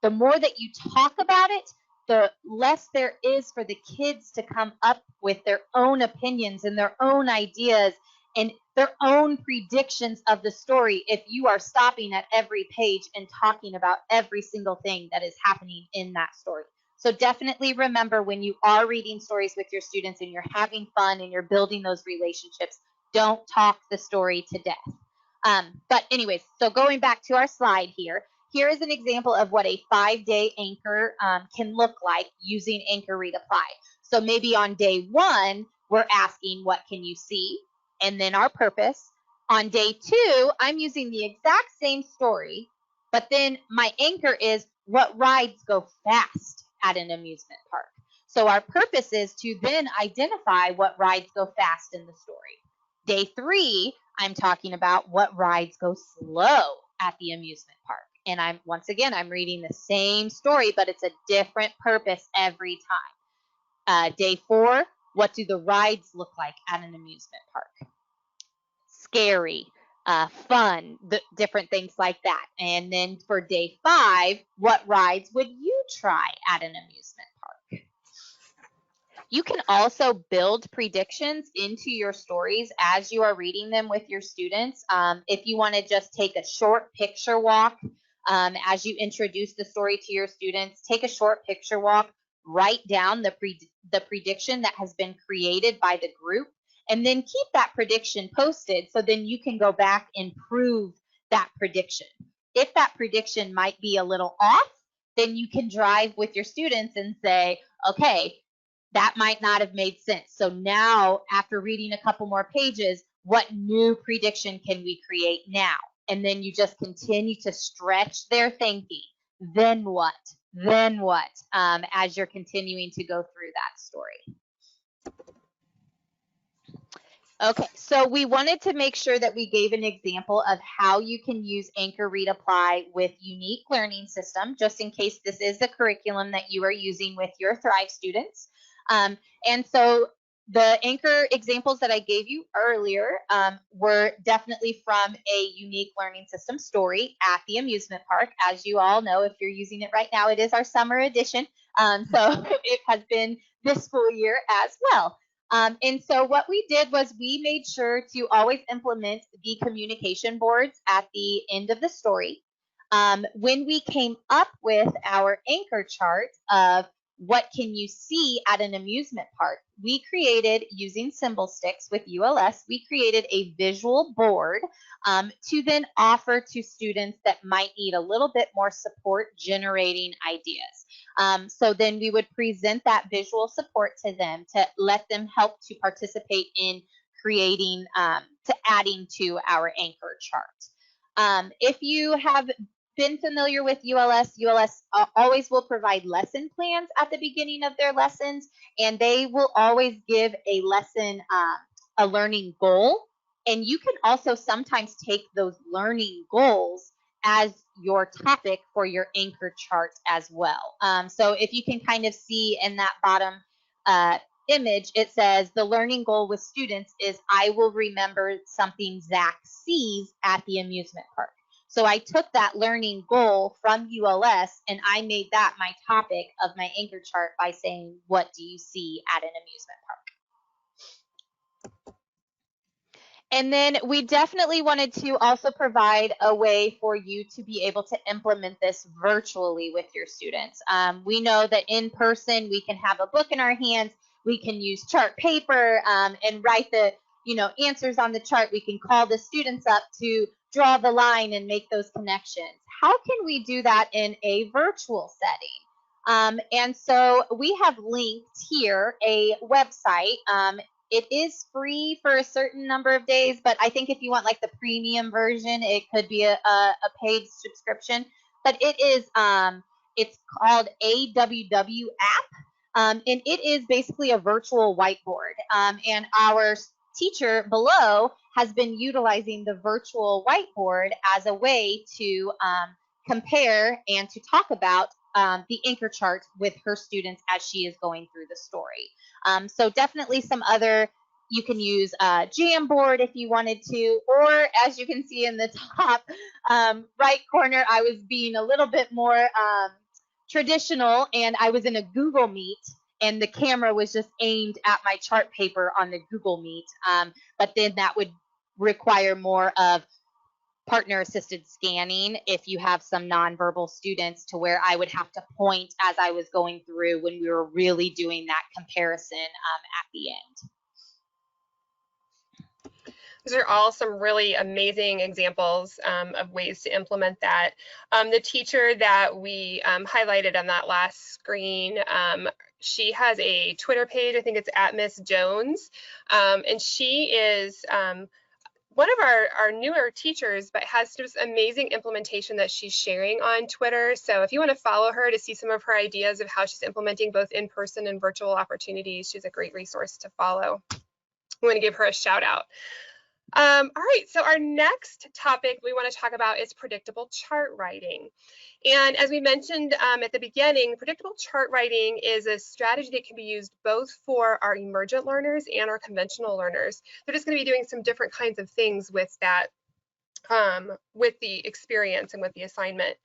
[SPEAKER 4] The more that you talk about it, the less there is for the kids to come up with their own opinions and their own ideas and their own predictions of the story if you are stopping at every page and talking about every single thing that is happening in that story. So definitely remember, when you are reading stories with your students and you're having fun and you're building those relationships, don't talk the story to death. But anyways, so going back to our slide here, here is an example of what a 5-day anchor can look like using Anchor Read Apply. So maybe on day 1, we're asking, what can you see? And then our purpose. On day 2, I'm using the exact same story, but then my anchor is, what rides go fast at an amusement park? So our purpose is to then identify what rides go fast in the story. Day 3, I'm talking about what rides go slow at the amusement park. And once again, I'm reading the same story, but it's a different purpose every time. Day 4, what do the rides look like at an amusement park? Scary, fun, different things like that. And then for day 5, what rides would you try at an amusement park? You can also build predictions into your stories as you are reading them with your students. If you want to just take a short picture walk as you introduce the story to your students, take a short picture walk, write down the prediction that has been created by the group, and then keep that prediction posted so then you can go back and prove that prediction. If that prediction might be a little off, then you can drive with your students and say, okay, that might not have made sense. So now, after reading a couple more pages, what new prediction can we create now? And then you just continue to stretch their thinking. Then what? Then what? As you're continuing to go through that story. Okay, so we wanted to make sure that we gave an example of how you can use Anchor Read Apply with Unique Learning System, just in case this is the curriculum that you are using with your Thrive students. And so the Anchor examples that I gave you earlier were definitely from a Unique Learning System story at the amusement park. As you all know, if you're using it right now, it is our summer edition. So it has been this school year as well. And so what we did was we made sure to always implement the communication boards at the end of the story. When we came up with our anchor chart of what can you see at an amusement park, we created, using symbol sticks with ULS, we created a visual board to then offer to students that might need a little bit more support generating ideas. So then we would present that visual support to them to let them help to participate in creating, to adding to our anchor chart. If you have been familiar with ULS, ULS always will provide lesson plans at the beginning of their lessons, and they will always give a lesson, a learning goal. And you can also sometimes take those learning goals as your topic for your anchor chart as well. So if you can kind of see in that bottom image, it says the learning goal with students is I will remember something Zach sees at the amusement park. So I took that learning goal from ULS and I made that my topic of my anchor chart by saying, what do you see at an amusement park? And then we definitely wanted to also provide a way for you to be able to implement this virtually with your students. We know that in person, we can have a book in our hands, we can use chart paper and write the answers on the chart. We can call the students up to draw the line and make those connections. How can we do that in a virtual setting? And so we have linked here a website. It is free for a certain number of days, but I think if you want like the premium version, it could be a paid subscription. But it is it's called AWW app, and it is basically a virtual whiteboard. And our teacher below has been utilizing the virtual whiteboard as a way to compare and to talk about the anchor chart with her students as she is going through the story. So definitely some other, you can use Jamboard if you wanted to, or as you can see in the top right corner, I was being a little bit more traditional, and I was in a Google Meet, and the camera was just aimed at my chart paper on the Google Meet. But then that would require more of partner assisted scanning if you have some nonverbal students, to where I would have to point as I was going through when we were really doing that comparison at the end.
[SPEAKER 3] These are all some really amazing examples of ways to implement that. The teacher that we highlighted on that last screen, she has a Twitter page, I think it's @Miss.Jones, and she is one of our newer teachers, but has just amazing implementation that she's sharing on Twitter. So if you want to follow her to see some of her ideas of how she's implementing both in-person and virtual opportunities, she's a great resource to follow. We want to give her a shout out. All right, so our next topic we want to talk about is predictable chart writing. And as we mentioned at the beginning, predictable chart writing is a strategy that can be used both for our emergent learners and our conventional learners. They're just going to be doing some different kinds of things with that, with the experience and with the assignment.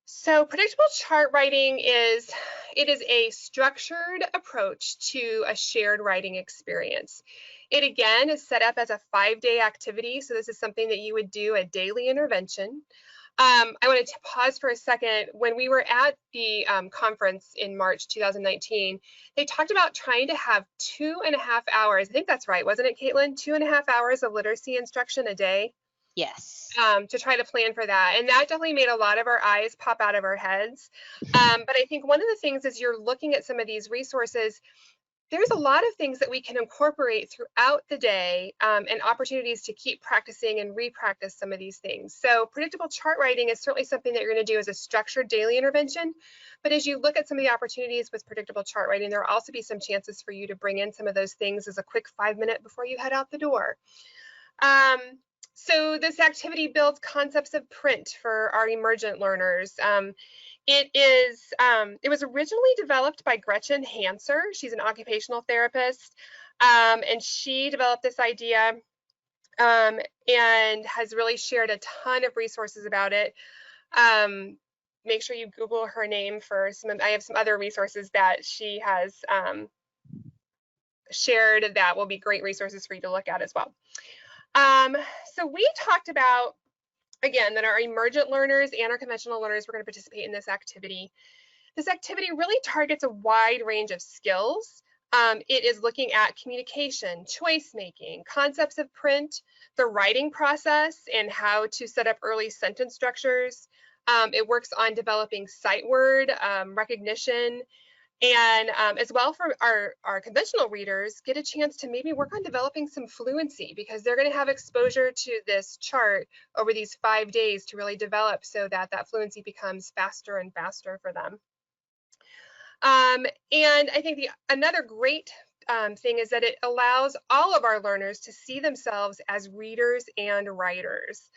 [SPEAKER 3] So predictable chart writing is a structured approach to a shared writing experience. It again is set up as a 5-day activity. So this is something that you would do a daily intervention. I wanted to pause for a second. When we were at the conference in March 2019, they talked about trying to have 2.5 hours. I think that's right, wasn't it, Katelyn? 2.5 hours of literacy instruction a day.
[SPEAKER 4] Yes.
[SPEAKER 3] To try to plan for that. And that definitely made a lot of our eyes pop out of our heads. But I think one of the things is you're looking at some of these resources, there's a lot of things that we can incorporate throughout the day and opportunities to keep practicing and re-practice some of these things. So predictable chart writing is certainly something that you're going to do as a structured daily intervention. But as you look at some of the opportunities with predictable chart writing, there will also be some chances for you to bring in some of those things as a quick 5-minute before you head out the door. So this activity builds concepts of print for our emergent learners. It was originally developed by Gretchen Hanser. She's an occupational therapist, and she developed this idea and has really shared a ton of resources about it. Make sure you Google her name for I have some other resources that she has shared that will be great resources for you to look at as well. So we talked about, again, that our emergent learners and our conventional learners were going to participate in this activity. This activity really targets a wide range of skills. It is looking at communication, choice making, concepts of print, the writing process, and how to set up early sentence structures. It works on developing sight word recognition. And as well, for our conventional readers, get a chance to maybe work on developing some fluency, because they're going to have exposure to this chart over these 5 days to really develop so that that fluency becomes faster and faster for them. And I think another great thing is that it allows all of our learners to see themselves as readers and writers.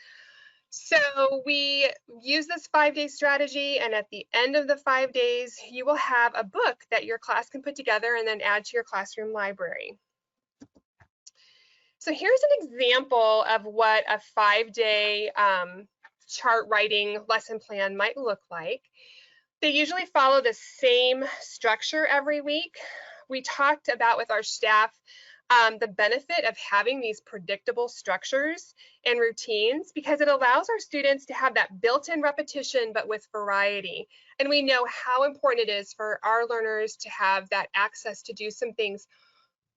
[SPEAKER 3] So we use this 5-day strategy, and at the end of the 5 days, you will have a book that your class can put together and then add to your classroom library. So here's an example of what a 5-day chart writing lesson plan might look like. They usually follow the same structure every week. We talked about with our staff the benefit of having these predictable structures and routines, because it allows our students to have that built-in repetition, but with variety. And we know how important it is for our learners to have that access to do some things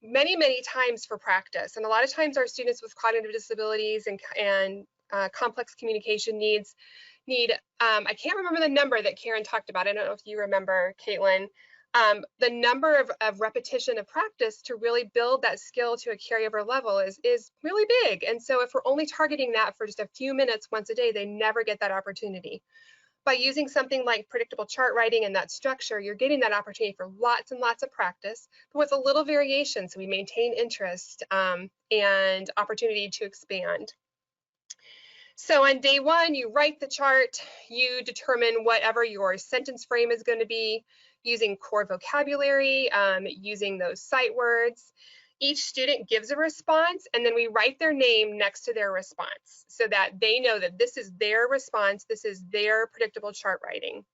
[SPEAKER 3] many, many times for practice. And a lot of times our students with cognitive disabilities and complex communication needs need, I can't remember the number that Karen talked about. I don't know if you remember, Katelyn, the number of repetition of practice to really build that skill to a carryover level is really big. And so if we're only targeting that for just a few minutes once a day, they never get that opportunity. By using something like predictable chart writing and that structure, you're getting that opportunity for lots and lots of practice, but with a little variation, so we maintain interest and opportunity to expand. So on day one, you write the chart, you determine whatever your sentence frame is going to be, using core vocabulary, using those sight words. Each student gives a response, and then we write their name next to their response so that they know that this is their response, this is their predictable chart writing.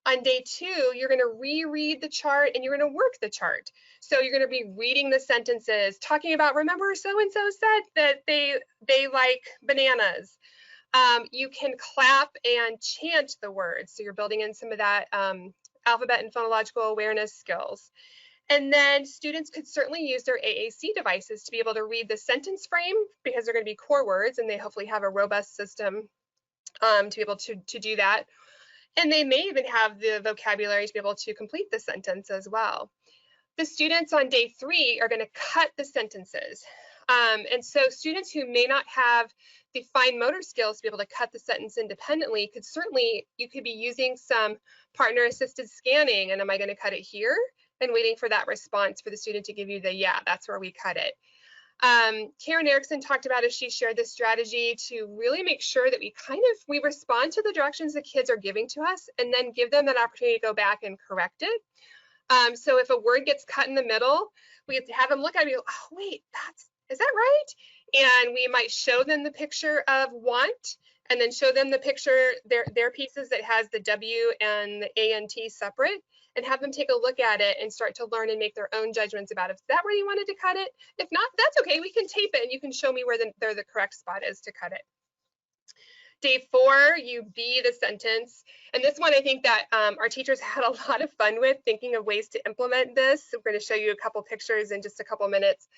[SPEAKER 3] On day two, you're going to reread the chart and you're going to work the chart. So you're going to be reading the sentences, talking about, remember so-and-so said that they like bananas. You can clap and chant the words. So you're building in some of that alphabet and phonological awareness skills. And then students could certainly use their AAC devices to be able to read the sentence frame, because they're going to be core words and they hopefully have a robust system to be able to do that. And they may even have the vocabulary to be able to complete the sentence as well. The students on day three are going to cut the sentences. And so students who may not have the fine motor skills to be able to cut the sentence independently could certainly, you could be using some partner assisted scanning, and am I going to cut it here? And waiting for that response for the student to give you the, yeah, that's where we cut it. Karen Erickson talked about, as she shared this strategy, to really make sure that we respond to the directions the kids are giving to us and then give them an opportunity to go back and correct it. So if a word gets cut in the middle, we have to have them look at it and go, oh, wait, is that right? And we might show them the picture of want, and then show them the picture, their pieces that has the W and the A and T separate, and have them take a look at it and start to learn and make their own judgments about if that where you wanted to cut it. If not, that's okay. We can tape it and you can show me where the correct spot is to cut it. Day four, you be the sentence. And this one, I think that our teachers had a lot of fun with, thinking of ways to implement this. So we're going to show you a couple pictures in just a couple minutes.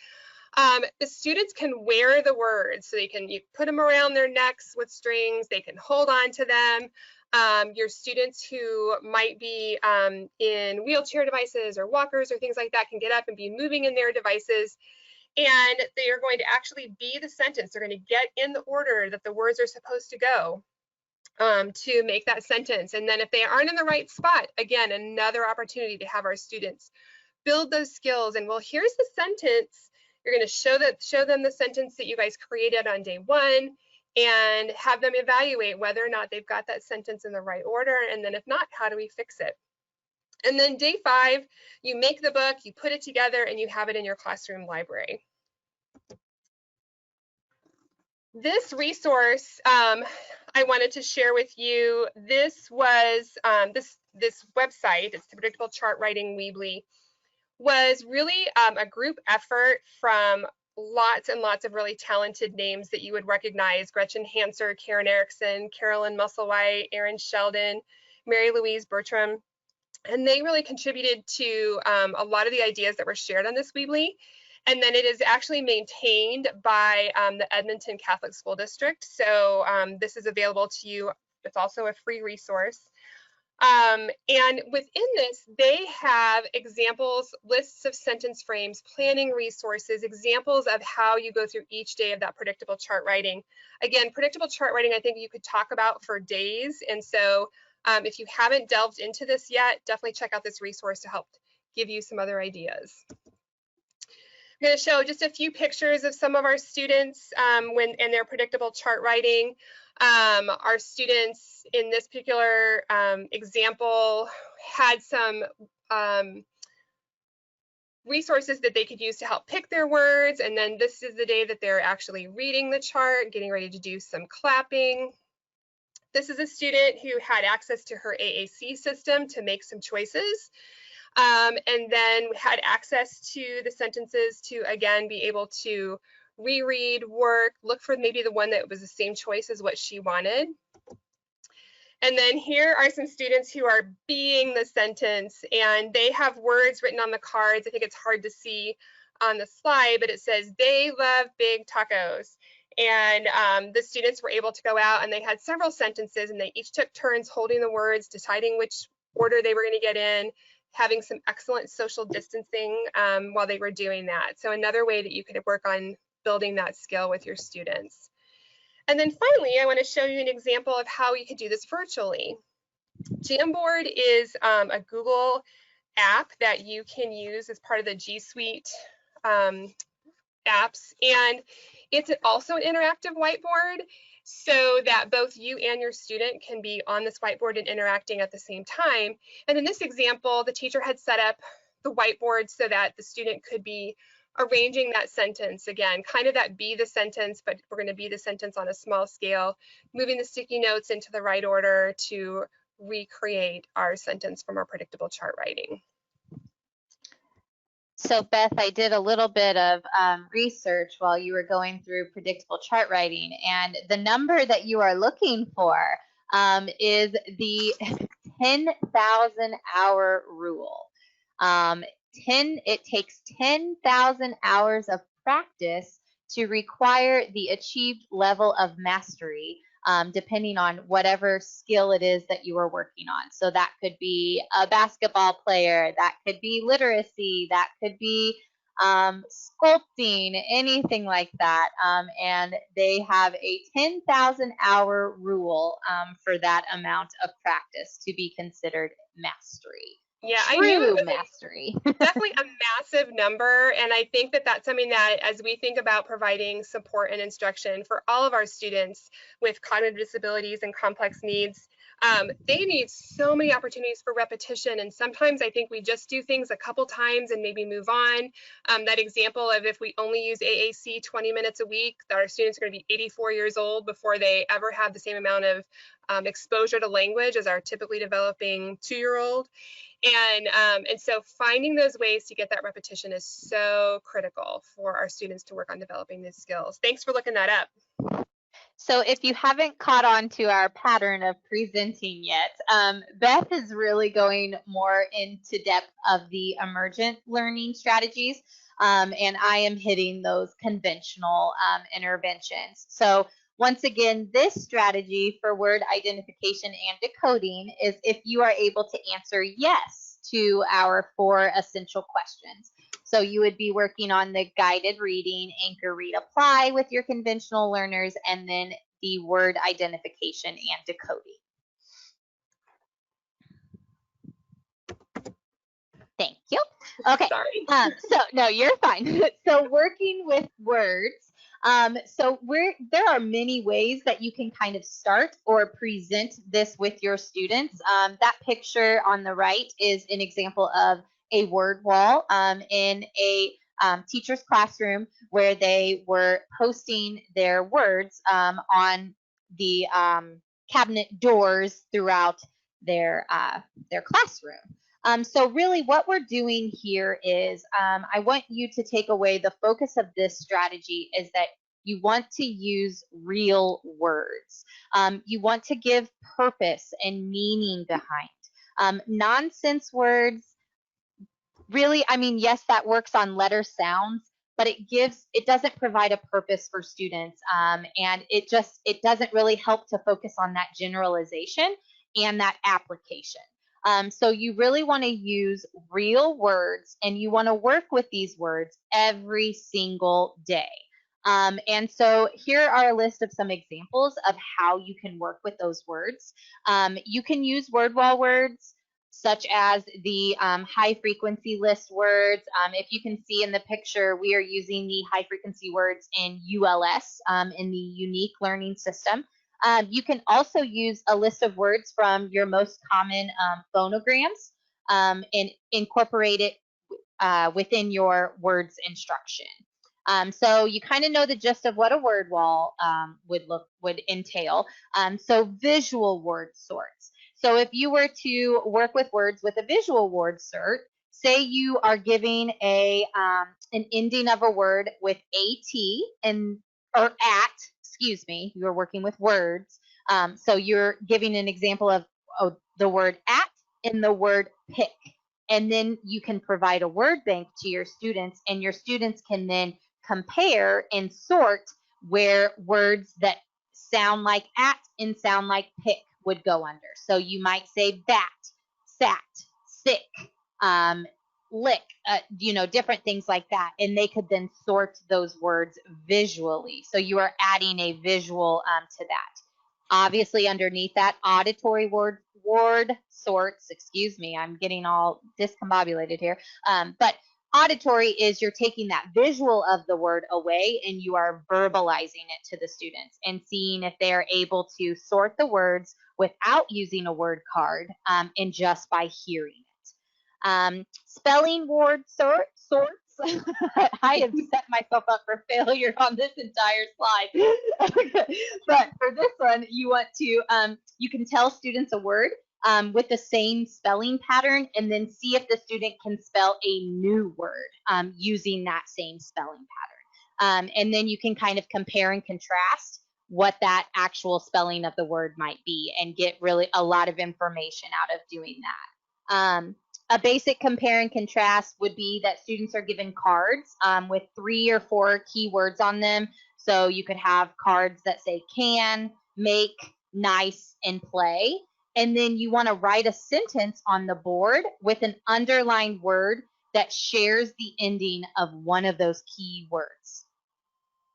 [SPEAKER 3] The students can wear the words, so you put them around their necks with strings, they can hold on to them. Your students who might be in wheelchair devices or walkers or things like that can get up and be moving in their devices, and they are going to actually be the sentence. They're going to get in the order that the words are supposed to go to make that sentence. And then if they aren't in the right spot, again, another opportunity to have our students build those skills. And well, here's the sentence. You're going to show them the sentence that you guys created on day one, and have them evaluate whether or not they've got that sentence in the right order. And then if not, how do we fix it? And then day five, you make the book, you put it together, and you have it in your classroom library. This resource I wanted to share with you. This was this website, it's the Predictable Chart Writing Weebly, was really a group effort from lots and lots of really talented names that you would recognize: Gretchen Hanser, Karen Erickson, Carolyn Musselwhite, Erin Sheldon, Mary Louise Bertram. And they really contributed to a lot of the ideas that were shared on this Weebly. And then it is actually maintained by the Edmonton Catholic School District. So this is available to you. It's also a free resource. And within this, they have examples, lists of sentence frames, planning resources, examples of how you go through each day of that predictable chart writing. Again, predictable chart writing, I think you could talk about for days. And so if you haven't delved into this yet, definitely check out this resource to help give you some other ideas. I'm going to show just a few pictures of some of our students in their predictable chart writing. Our students in this particular example had some resources that they could use to help pick their words. And then this is the day that they're actually reading the chart, getting ready to do some clapping. This is a student who had access to her AAC system to make some choices. and then had access to the sentences to, again, be able to reread, work, look for maybe the one that was the same choice as what she wanted. And then here are some students who are being the sentence, and they have words written on the cards. I think it's hard to see on the slide, but it says, they love big tacos. And the students were able to go out and they had several sentences, and they each took turns holding the words, deciding which order they were going to get in, having some excellent social distancing while they were doing that. So another way that you could work on building that skill with your students. And then finally, I want to show you an example of how you could do this virtually. Jamboard is a Google app that you can use as part of the G Suite apps, and it's also an interactive whiteboard so that both you and your student can be on this whiteboard and interacting at the same time. And in this example, the teacher had set up the whiteboard so that the student could be arranging that sentence, again, kind of that be the sentence, but we're going to be the sentence on a small scale, moving the sticky notes into the right order to recreate our sentence from our predictable chart writing.
[SPEAKER 4] So Beth, I did a little bit of research while you were going through predictable chart writing, and the number that you are looking for is the 10,000 hour rule. It takes 10,000 hours of practice to require the achieved level of mastery, depending on whatever skill it is that you are working on. So that could be a basketball player, that could be literacy, that could be sculpting, anything like that. And they have a 10,000 hour rule for that amount of practice to be considered mastery.
[SPEAKER 3] Yeah,
[SPEAKER 4] True
[SPEAKER 3] I knew it was
[SPEAKER 4] mastery.
[SPEAKER 3] definitely a massive number, and I think that that's something that, as we think about providing support and instruction for all of our students with cognitive disabilities and complex needs, they need so many opportunities for repetition, and sometimes I think we just do things a couple times and maybe move on. That example of if we only use AAC 20 minutes a week, that our students are going to be 84 years old before they ever have the same amount of exposure to language as our typically developing 2-year-old. And so finding those ways to get that repetition is so critical for our students to work on developing these skills. Thanks for looking that up.
[SPEAKER 4] So if you haven't caught on to our pattern of presenting yet, Beth is really going more into depth of the emergent learning strategies, and I am hitting those conventional interventions. So once again, this strategy for word identification and decoding is if you are able to answer yes to our 4 essential questions. So you would be working on the guided reading, anchor, read, apply with your conventional learners, and then the word identification and decoding. Thank you. Okay.
[SPEAKER 3] Sorry.
[SPEAKER 4] So no, you're fine. So working with words. There are many ways that you can kind of start or present this with your students. That picture on the right is an example of a word wall in a teacher's classroom where they were posting their words on the cabinet doors throughout their classroom. So really what we're doing here is I want you to take away the focus of this strategy is that you want to use real words. You want to give purpose and meaning behind. Nonsense words, really, I mean, yes, that works on letter sounds, but it doesn't provide a purpose for students. And it doesn't really help to focus on that generalization and that application. So you really want to use real words, and you want to work with these words every single day. And so here are a list of some examples of how you can work with those words. You can use word wall words such as the high frequency list words. If you can see in the picture, we are using the high frequency words in ULS, in the unique learning system. You can also use a list of words from your most common phonograms and incorporate it within your words instruction. So you kind of know the gist of what a word wall would entail. So visual word sorts. So if you were to work with words with a visual word say you are giving an ending of a word with at or at, excuse me, you're working with words. So you're giving an example of the word at and the word pick. And then you can provide a word bank to your students, and your students can then compare and sort where words that sound like at and sound like pick would go under. So you might say bat, sat, sick, lick, different things like that. And they could then sort those words visually. So you are adding a visual to that. Obviously, underneath that, auditory word sorts, excuse me, I'm getting all discombobulated here. But auditory is you're taking that visual of the word away and you are verbalizing it to the students and seeing if they're able to sort the words without using a word card and just by hearing it. Spelling word sorts. I have set myself up for failure on this entire slide. But for this one, you want to, you can tell students a word with the same spelling pattern and then see if the student can spell a new word using that same spelling pattern. And then you can kind of compare and contrast what that actual spelling of the word might be and get really a lot of information out of doing that. A basic compare and contrast would be that students are given cards with 3 or 4 keywords on them. So you could have cards that say can, make, nice, and play. And then you want to write a sentence on the board with an underlined word that shares the ending of one of those key words.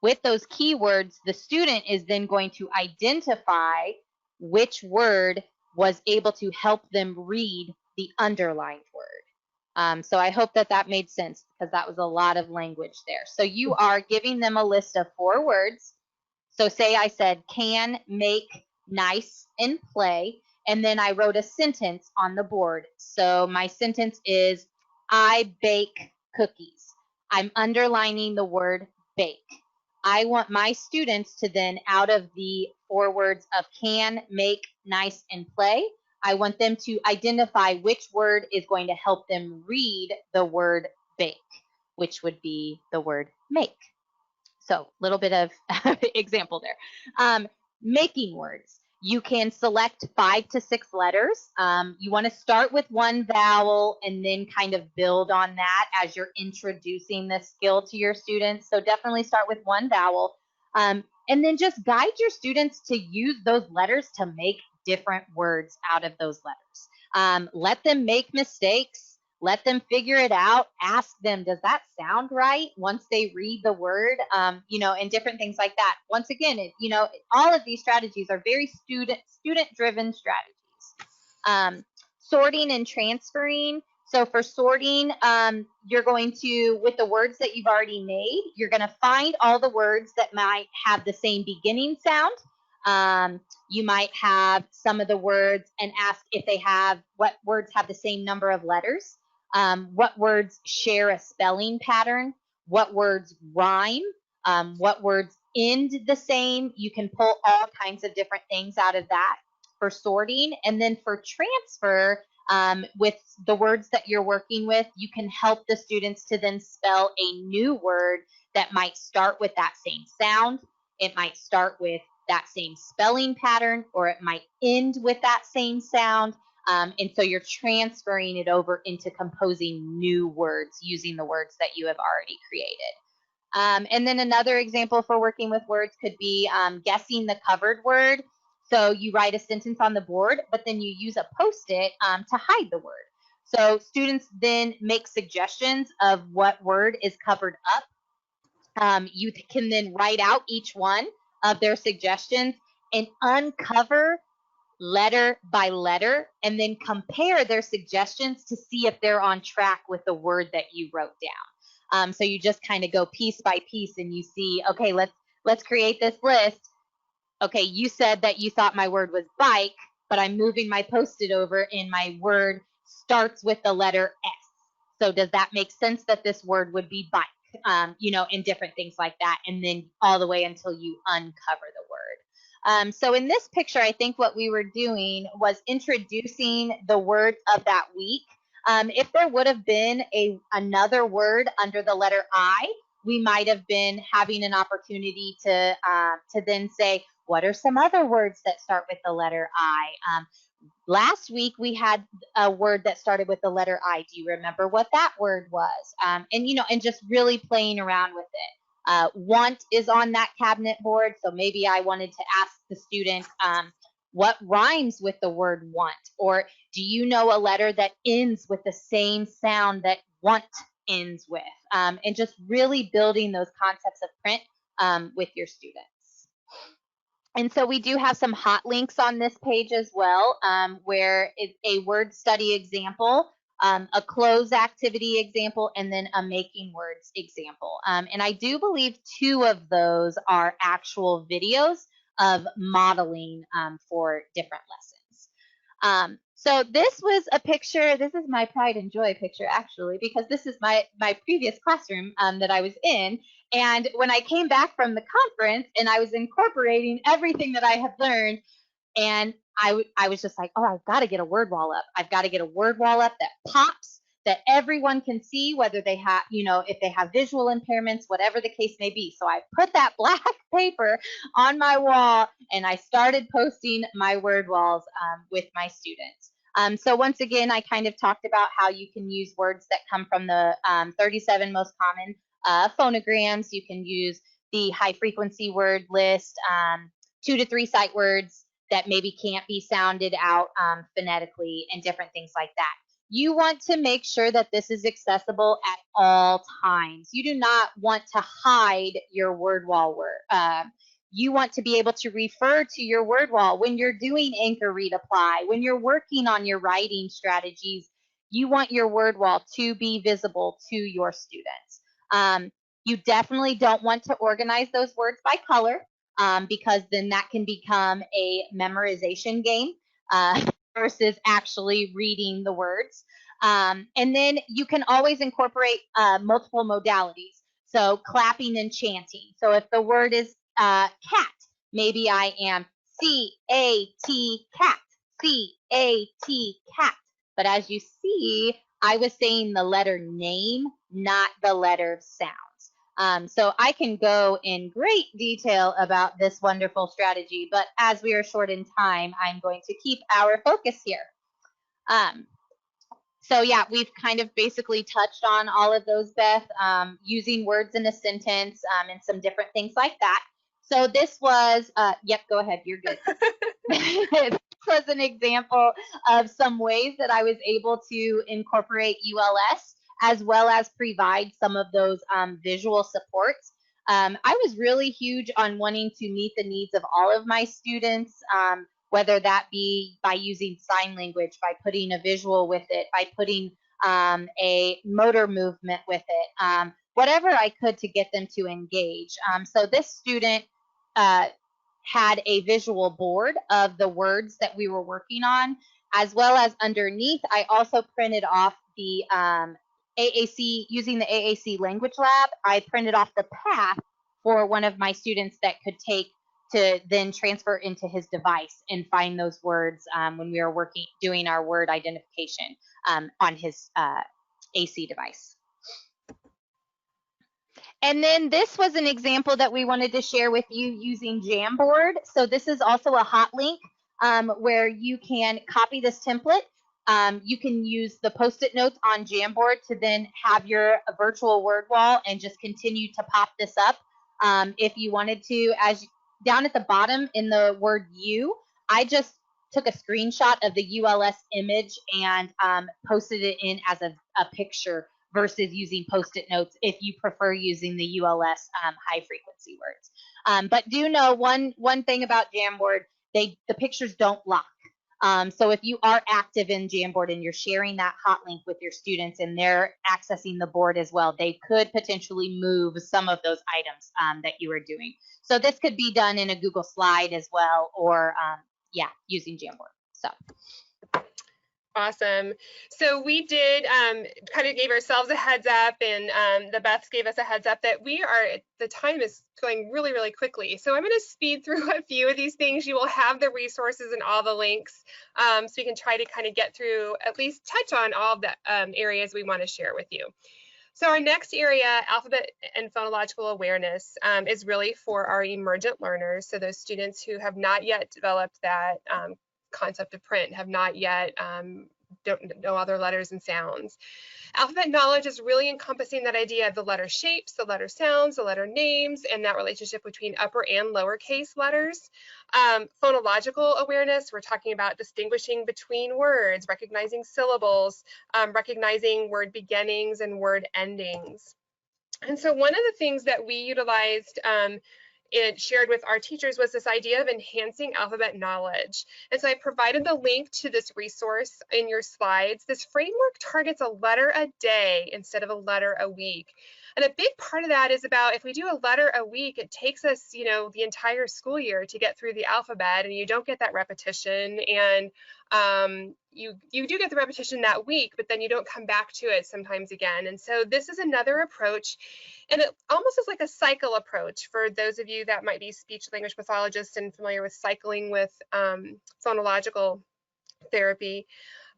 [SPEAKER 4] With those keywords, the student is then going to identify which word was able to help them read the underlined word. So I hope that made sense because that was a lot of language there. So you are giving them a list of 4 words. So say I said can, make, nice, and play, and then I wrote a sentence on the board. So my sentence is, I bake cookies. I'm underlining the word bake. I want my students to then, out of the 4 words of can, make, nice, and play, I want them to identify which word is going to help them read the word bake, which would be the word make. So a little bit of example there. Making words. You can select 5 to 6 letters. You want to start with one vowel and then kind of build on that as you're introducing this skill to your students. So definitely start with one vowel. And then just guide your students to use those letters to make different words out of those letters. Let them make mistakes. Let them figure it out. Ask them, does that sound right? Once they read the word, and different things like that. Once again, all of these strategies are very student-driven strategies. Sorting and transferring. So for sorting, you're going to, with the words that you've already made, you're going to find all the words that might have the same beginning sound. You might have some of the words and ask if they have, what words have the same number of letters. What words share a spelling pattern, what words rhyme, what words end the same. You can pull all kinds of different things out of that for sorting. And then for transfer, with the words that you're working with, you can help the students to then spell a new word that might start with that same sound. It might start with that same spelling pattern, or it might end with that same sound. And so you're transferring it over into composing new words using the words that you have already created. And then another example for working with words could be guessing the covered word. So you write a sentence on the board, but then you use a Post-it to hide the word. So students then make suggestions of what word is covered up. You can then write out each one of their suggestions and uncover letter by letter, and then compare their suggestions to see if they're on track with the word that you wrote down. So you just kind of go piece by piece and you see, okay, let's create this list. Okay, you said that you thought my word was bike, but I'm moving my Post-it over and my word starts with the letter S. So does that make sense that this word would be bike? And different things like that, and then all the way until you uncover the word. So in this picture, I think what we were doing was introducing the words of that week If there would have been another word under the letter I, we might have been having an opportunity to then say, what are some other words that start with the letter I? Last week we had a word that started with the letter I. Do you remember what that word was? And just really playing around with it. Want is on that cabinet board, so maybe I wanted to ask the student what rhymes with the word want, or do you know a letter that ends with the same sound that want ends with? And just really building those concepts of print with your students. And so we do have some hot links on this page as well, where it's a word study example, a close activity example, and then a making words example. And I do believe 2 of those are actual videos of modeling for different lessons. So this was a picture. This is my pride and joy picture, actually, because this is my previous classroom that I was in. And when I came back from the conference and I was incorporating everything that I had learned, and I was just like, oh, I've got to get a word wall up. I've got to get a word wall up that pops, that everyone can see, whether they have, if they have visual impairments, whatever the case may be. So I put that black paper on my wall and I started posting my word walls with my students. So once again, I kind of talked about how you can use words that come from the 37 most common phonograms. You can use the high frequency word list, 2 to 3 sight words that maybe can't be sounded out phonetically, and different things like that. You want to make sure that this is accessible at all times. You do not want to hide your word wall word. You want to be able to refer to your word wall when you're doing anchor, read, apply, when you're working on your writing strategies. You want your word wall to be visible to your students. You definitely don't want to organize those words by color, because then that can become a memorization game versus actually reading the words. And then you can always incorporate multiple modalities. So clapping and chanting. So if the word is cat, maybe I am C-A-T, cat, C-A-T, cat. But as you see, I was saying the letter name, not the letter sounds. So I can go in great detail about this wonderful strategy, but as we are short in time, I'm going to keep our focus here. So yeah, we've kind of basically touched on all of those, Beth, using words in a sentence and some different things like that. So this was, yep, go ahead, you're good. This was an example of some ways that I was able to incorporate ULS, as well as provide some of those visual supports. I was really huge on wanting to meet the needs of all of my students, whether that be by using sign language, by putting a visual with it, by putting a motor movement with it, whatever I could to get them to engage. So this student had a visual board of the words that we were working on, as well as underneath, I also printed off the AAC, using the AAC Language Lab, I printed off the path for one of my students that could take to then transfer into his device and find those words when we were doing our word identification on his AC device. And then this was an example that we wanted to share with you using Jamboard. So this is also a hot link where you can copy this template. You can use the Post-it notes on Jamboard to then have your virtual word wall and just continue to pop this up. If you wanted to, down at the bottom in the word you, I just took a screenshot of the ULS image and posted it in as a picture versus using Post-it notes if you prefer using the ULS high frequency words. But do know one thing about Jamboard, the pictures don't lock. So if you are active in Jamboard and you're sharing that hot link with your students and they're accessing the board as well, they could potentially move some of those items that you are doing. So this could be done in a Google slide as well, or yeah, using Jamboard. So.
[SPEAKER 3] Awesome. So we did kind of gave ourselves a heads up, and the Beth gave us a heads up that the time is going really, really quickly. So I'm going to speed through a few of these things. You will have the resources and all the links, so you can try to kind of get through, at least touch on all of the areas we want to share with you. So our next area, alphabet and phonological awareness, is really for our emergent learners. So those students who have not yet developed that concept of print, have not yet don't know other letters and sounds. Alphabet knowledge is really encompassing that idea of the letter shapes, the letter sounds, the letter names, and that relationship between upper and lowercase letters. Phonological awareness, we're talking about distinguishing between words, recognizing syllables, recognizing word beginnings and word endings. And so one of the things that we utilized it shared with our teachers was this idea of enhancing alphabet knowledge. And so I provided the link to this resource in your slides. This framework targets a letter a day instead of a letter a week. And a big part of that is about, if we do a letter a week, it takes us, you know, the entire school year to get through the alphabet, and you don't get that repetition. And you do get the repetition that week, but then you don't come back to it sometimes again. And so this is another approach, and it almost is like a cycle approach for those of you that might be speech language pathologists and familiar with cycling with phonological therapy.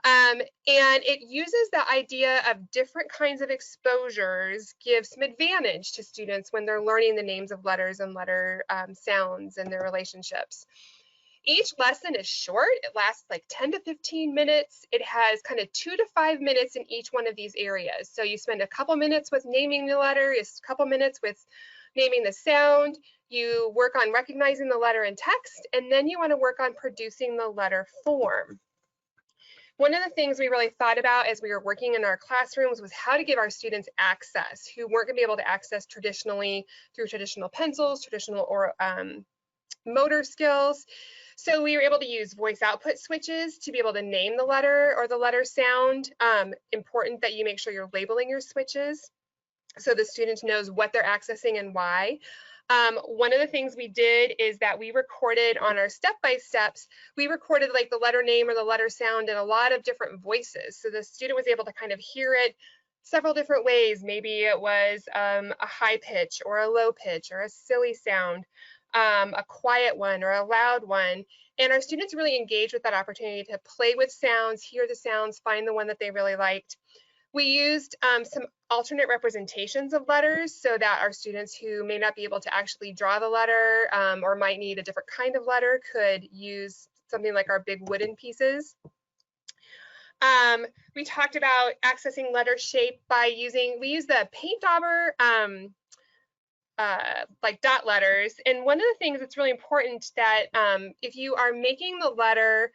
[SPEAKER 3] And it uses the idea of different kinds of exposures, gives some advantage to students when they're learning the names of letters and letter sounds and their relationships. Each lesson is short. It lasts like 10 to 15 minutes. It has kind of 2 to 5 minutes in each one of these areas. So you spend a couple minutes with naming the letter, a couple minutes with naming the sound. You work on recognizing the letter in text, and then you want to work on producing the letter form. One of the things we really thought about as we were working in our classrooms was how to give our students access who weren't going to be able to access traditionally through traditional pencils, traditional or motor skills. So we were able to use voice output switches to be able to name the letter or the letter sound. Important that you make sure you're labeling your switches so the student knows what they're accessing and why. One of the things we did is that we recorded on our step-by-steps, we recorded like the letter name or the letter sound in a lot of different voices. So the student was able to kind of hear it several different ways. Maybe it was a high pitch or a low pitch or a silly sound, a quiet one or a loud one. And our students really engaged with that opportunity to play with sounds, hear the sounds, find the one that they really liked. We used some alternate representations of letters so that our students who may not be able to actually draw the letter or might need a different kind of letter could use something like our big wooden pieces. We talked about accessing letter shape by we use the paint dauber like dot letters. And one of the things that's really important that if you are making the letter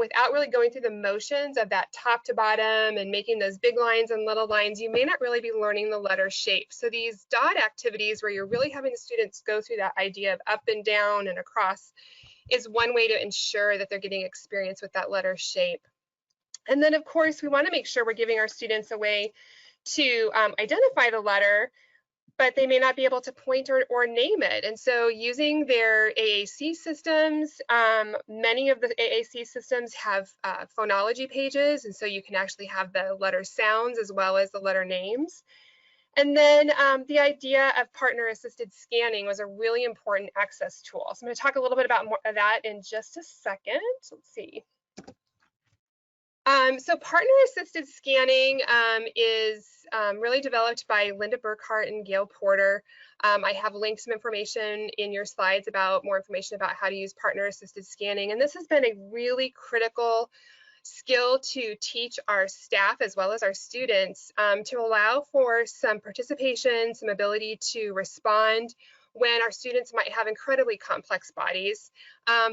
[SPEAKER 3] without really going through the motions of that top to bottom and making those big lines and little lines, you may not really be learning the letter shape. So these dot activities where you're really having the students go through that idea of up and down and across is one way to ensure that they're getting experience with that letter shape. And then of course, we want to make sure we're giving our students a way to identify the letter, but they may not be able to point or name it. And so using their AAC systems, many of the AAC systems have phonology pages, and so you can actually have the letter sounds as well as the letter names. And then the idea of partner-assisted scanning was a really important access tool. So I'm going to talk a little bit about more of that in just a second. Let's see. So partner-assisted scanning is really developed by Linda Burkhart and Gail Porter. I have linked some information in your slides about more information about how to use partner-assisted scanning. And this has been a really critical skill to teach our staff as well as our students to allow for some participation, some ability to respond when our students might have incredibly complex bodies.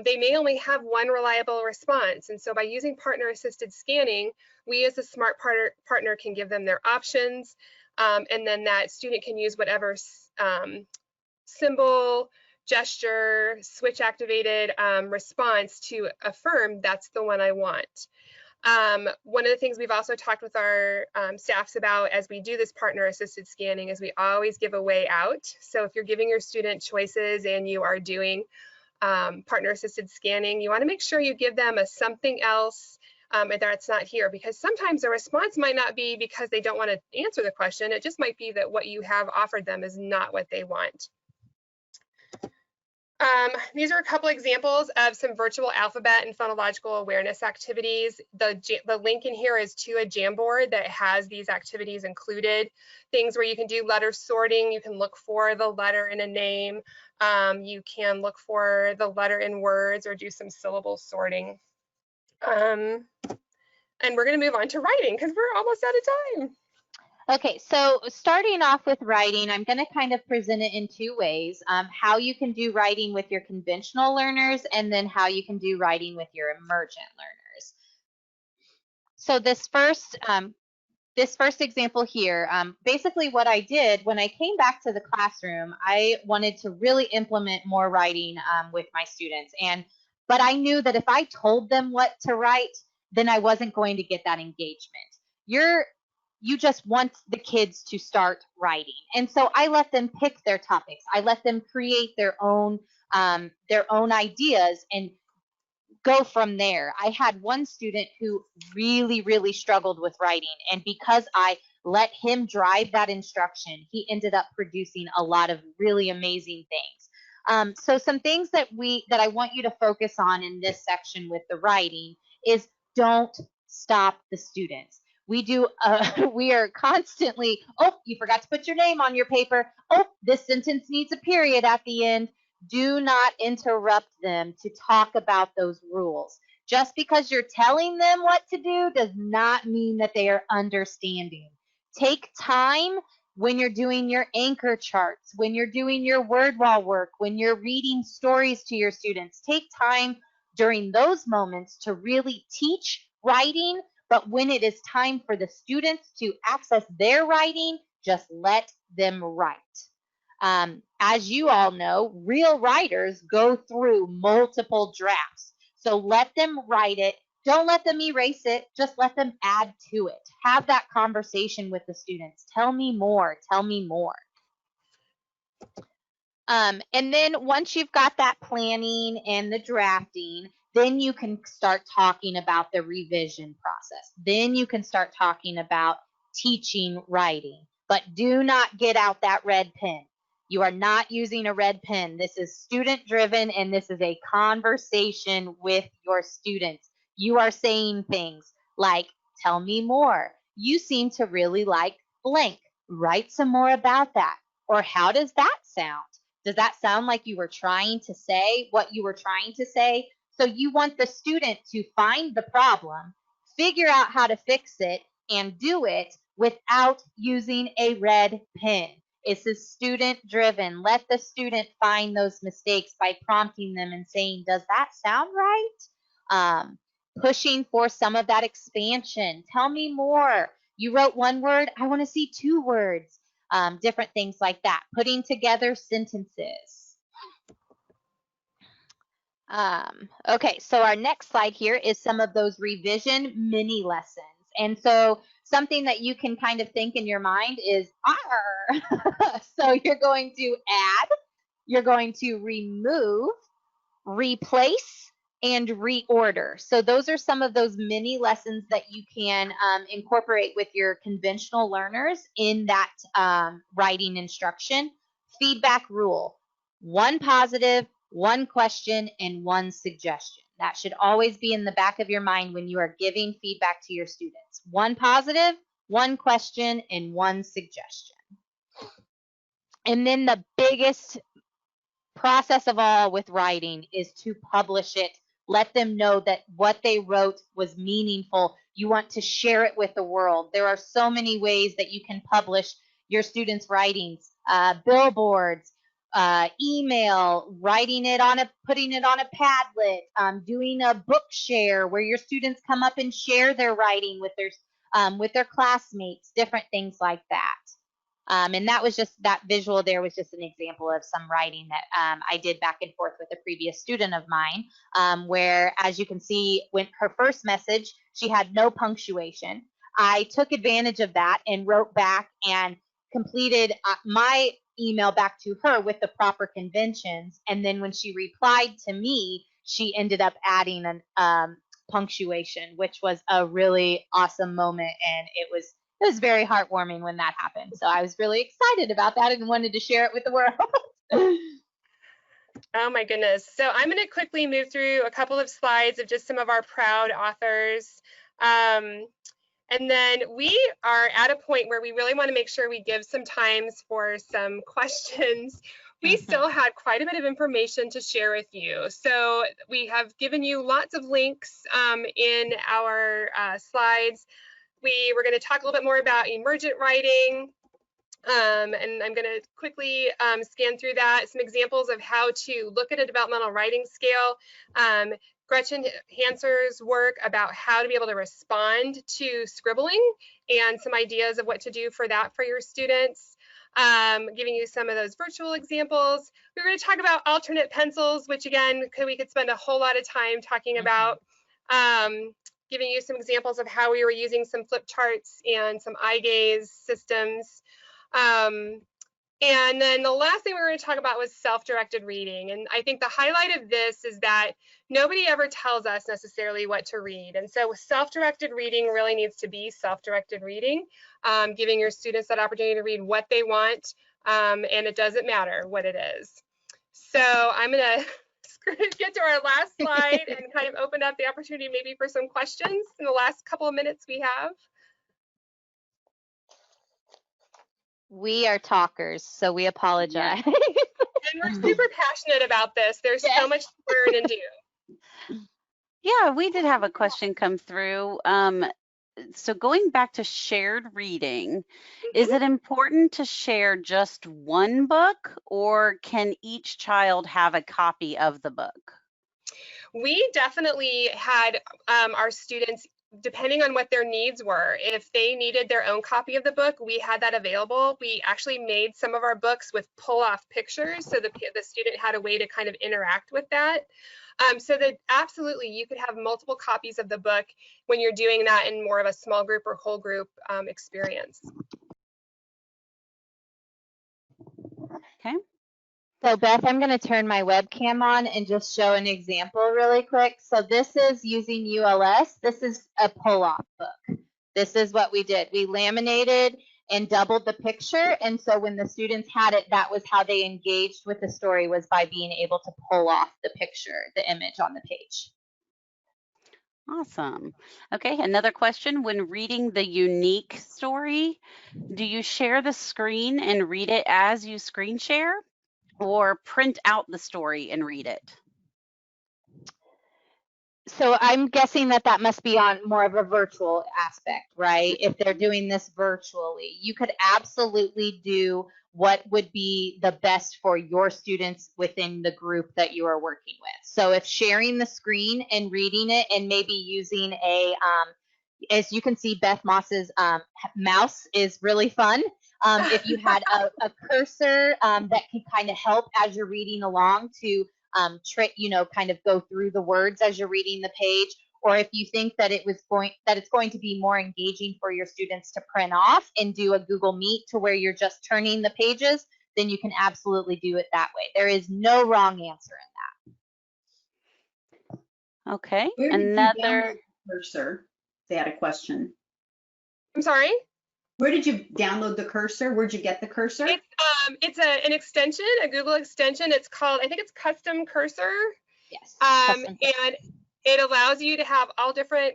[SPEAKER 3] They may only have one reliable response. And so by using partner-assisted scanning, we as a smart partner can give them their options, and then that student can use whatever symbol, gesture, switch-activated response to affirm that's the one I want. One of the things we've also talked with our staffs about as we do this partner-assisted scanning is we always give a way out. So if you're giving your student choices and you are doing partner-assisted scanning, you want to make sure you give them a something else and that's not here, because sometimes the response might not be because they don't want to answer the question. It just might be that what you have offered them is not what they want. These are a couple examples of some virtual alphabet and phonological awareness activities. The link in here is to a Jamboard that has these activities included. Things where you can do letter sorting, you can look for the letter in a name, you can look for the letter in words or do some syllable sorting. And we're going to move on to writing because we're almost out of time.
[SPEAKER 4] Okay, so starting off with writing, I'm going to kind of present it in two ways, how you can do writing with your conventional learners and then how you can do writing with your emergent learners. So this first example here, basically what I did when I came back to the classroom, I wanted to really implement more writing with my students. But I knew that if I told them what to write, then I wasn't going to get that engagement. You just want the kids to start writing. And so I let them pick their topics. I let them create their own ideas and go from there. I had one student who really, really struggled with writing. And because I let him drive that instruction, he ended up producing a lot of really amazing things. So some things that I want you to focus on in this section with the writing is don't stop the students. We are constantly, oh, you forgot to put your name on your paper. Oh, this sentence needs a period at the end. Do not interrupt them to talk about those rules. Just because you're telling them what to do does not mean that they are understanding. Take time when you're doing your anchor charts, when you're doing your word wall work, when you're reading stories to your students. Take time during those moments to really teach writing. But when it is time for the students to access their writing, just let them write. As you all know, real writers go through multiple drafts. So let them write it. Don't let them erase it. Just let them add to it. Have that conversation with the students. Tell me more. Tell me more. And then once you've got that planning and the drafting, then you can start talking about the revision process. Then you can start talking about teaching writing. But do not get out that red pen. You are not using a red pen. This is student driven and this is a conversation with your students. You are saying things like, tell me more. You seem to really like blank. Write some more about that. Or how does that sound? Does that sound like you were trying to say what you were trying to say? So you want the student to find the problem, figure out how to fix it, and do it without using a red pen. This is student driven. Let the student find those mistakes by prompting them and saying, does that sound right? Pushing for some of that expansion. Tell me more. You wrote one word. I want to see 2 words. Different things like that. Putting together sentences. Okay, so our next slide here is some of those revision mini lessons. And so something that you can kind of think in your mind is, so you're going to add, you're going to remove, replace, and reorder. So those are some of those mini lessons that you can incorporate with your conventional learners in that writing instruction. Feedback rule: 1 positive, 1 question, and 1 suggestion. That should always be in the back of your mind when you are giving feedback to your students. 1 positive, 1 question, and 1 suggestion. And then the biggest process of all with writing is to publish it. Let them know that what they wrote was meaningful. You want to share it with the world. There are so many ways that you can publish your students' writings. Billboards, email, putting it on a Padlet, doing a book share where your students come up and share their writing with their classmates, different things like that. And that visual there was just an example of some writing that I did back and forth with a previous student of mine, where, as you can see, when her first message, she had no punctuation. I took advantage of that and wrote back and completed my email back to her with the proper conventions. And then when she replied to me, she ended up adding punctuation, which was a really awesome moment, and it was very heartwarming when that happened. So I was really excited about that and wanted to share it with the world.
[SPEAKER 3] Oh my goodness. So I'm going to quickly move through a couple of slides of just some of our proud authors. And then we are at a point where we really want to make sure we give some times for some questions. We still had quite a bit of information to share with you. So we have given you lots of links in our slides. We were going to talk a little bit more about emergent writing. And I'm going to quickly scan through that. Some examples of how to look at a developmental writing scale. Gretchen Hanser's work about how to be able to respond to scribbling and some ideas of what to do for that for your students. Giving you some of those virtual examples. We're going to talk about alternate pencils, which again, we could spend a whole lot of time talking about. Giving you some examples of how we were using some flip charts and some eye gaze systems. And then the last thing we were going to talk about was self-directed reading. And I think the highlight of this is that nobody ever tells us necessarily what to read. And so self-directed reading really needs to be self-directed reading, giving your students that opportunity to read what they want, and it doesn't matter what it is. So I'm going to get to our last slide and kind of open up the opportunity maybe for some questions in the last couple of minutes we have.
[SPEAKER 4] We are talkers, so we apologize.
[SPEAKER 3] And we're super passionate about this. There's so much to learn and do.
[SPEAKER 1] Yeah, we did have a question come through. So going back to shared reading, is it important to share just one book, or can each child have a copy of the book?
[SPEAKER 3] We definitely had our students, depending on what their needs were, if they needed their own copy of the book, we had that available. We actually made some of our books with pull-off pictures, so the student had a way to kind of interact with that. So that absolutely you could have multiple copies of the book when you're doing that in more of a small group or whole group experience.
[SPEAKER 1] Okay.
[SPEAKER 4] So Beth, I'm going to turn my webcam on and just show an example really quick. So this is using ULS. This is a pull-off book. This is what we did. We laminated and doubled the picture. And so when the students had it, that was how they engaged with the story, was by being able to pull off the picture, the image on the page.
[SPEAKER 1] Awesome. Okay, another question. When reading the unique story, do you share the screen and read it as you screen share, or print out the story and read it?
[SPEAKER 4] So I'm guessing that that must be on more of a virtual aspect, right? If they're doing this virtually, you could absolutely do what would be the best for your students within the group that you are working with. So if sharing the screen and reading it, and maybe using a, as you can see, Beth Moss's mouse is really fun. If you had a cursor that can kind of help as you're reading along to kind of go through the words as you're reading the page, or if you think that it's going to be more engaging for your students to print off and do a Google Meet to where you're just turning the pages, then you can absolutely do it that way. There is no wrong answer in that.
[SPEAKER 1] Okay,
[SPEAKER 2] Where did you
[SPEAKER 1] another
[SPEAKER 2] download the cursor? They had a question.
[SPEAKER 3] I'm sorry?
[SPEAKER 2] Where did you download the cursor? Where'd you get the cursor?
[SPEAKER 3] It's an extension, a Google extension. It's called, I think it's Custom Cursor.
[SPEAKER 4] Yes.
[SPEAKER 3] And it allows you to have all different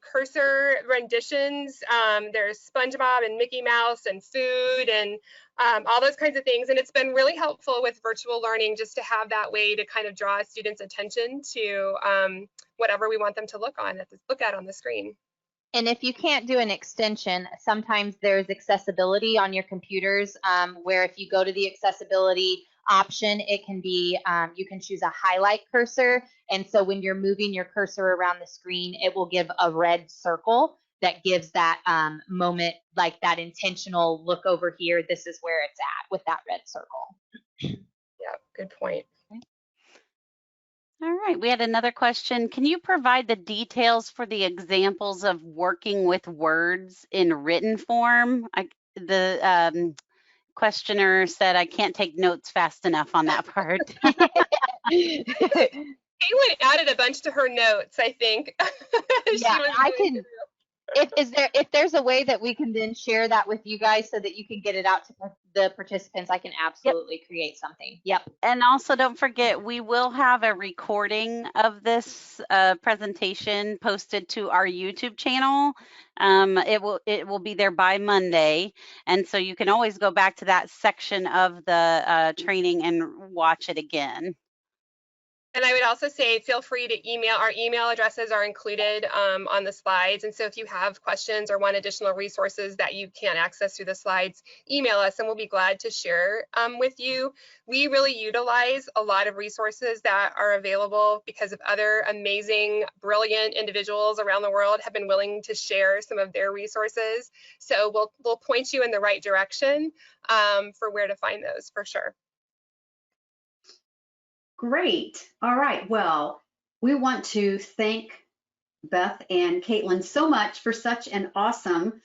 [SPEAKER 3] cursor renditions. There's SpongeBob and Mickey Mouse and food and all those kinds of things. And it's been really helpful with virtual learning just to have that way to kind of draw students' attention to whatever we want them to look at on the screen.
[SPEAKER 4] And if you can't do an extension, sometimes there's accessibility on your computers where if you go to the accessibility option, it can be, you can choose a highlight cursor. And so when you're moving your cursor around the screen, it will give a red circle that gives that moment, like that intentional look over here. This is where it's at with that red circle.
[SPEAKER 3] Yeah, good point.
[SPEAKER 1] All right, we had another question. Can you provide the details for the examples of working with words in written form? The questioner said, I can't take notes fast enough on that part.
[SPEAKER 3] Katelyn added a bunch to her notes, I think.
[SPEAKER 4] Yeah, I can. If there's a way that we can then share that with you guys so that you can get it out to the participants, I can absolutely create something. Yep.
[SPEAKER 1] And also don't forget, we will have a recording of this presentation posted to our YouTube channel. It will be there by Monday. And so you can always go back to that section of the training and watch it again.
[SPEAKER 3] And I would also say, feel free to email. Our email addresses are included on the slides. And so if you have questions or want additional resources that you can't access through the slides, email us and we'll be glad to share with you. We really utilize a lot of resources that are available because of other amazing, brilliant individuals around the world have been willing to share some of their resources. So we'll point you in the right direction for where to find those for sure.
[SPEAKER 2] Great. All right. Well, we want to thank Beth and Katelyn so much for such an awesome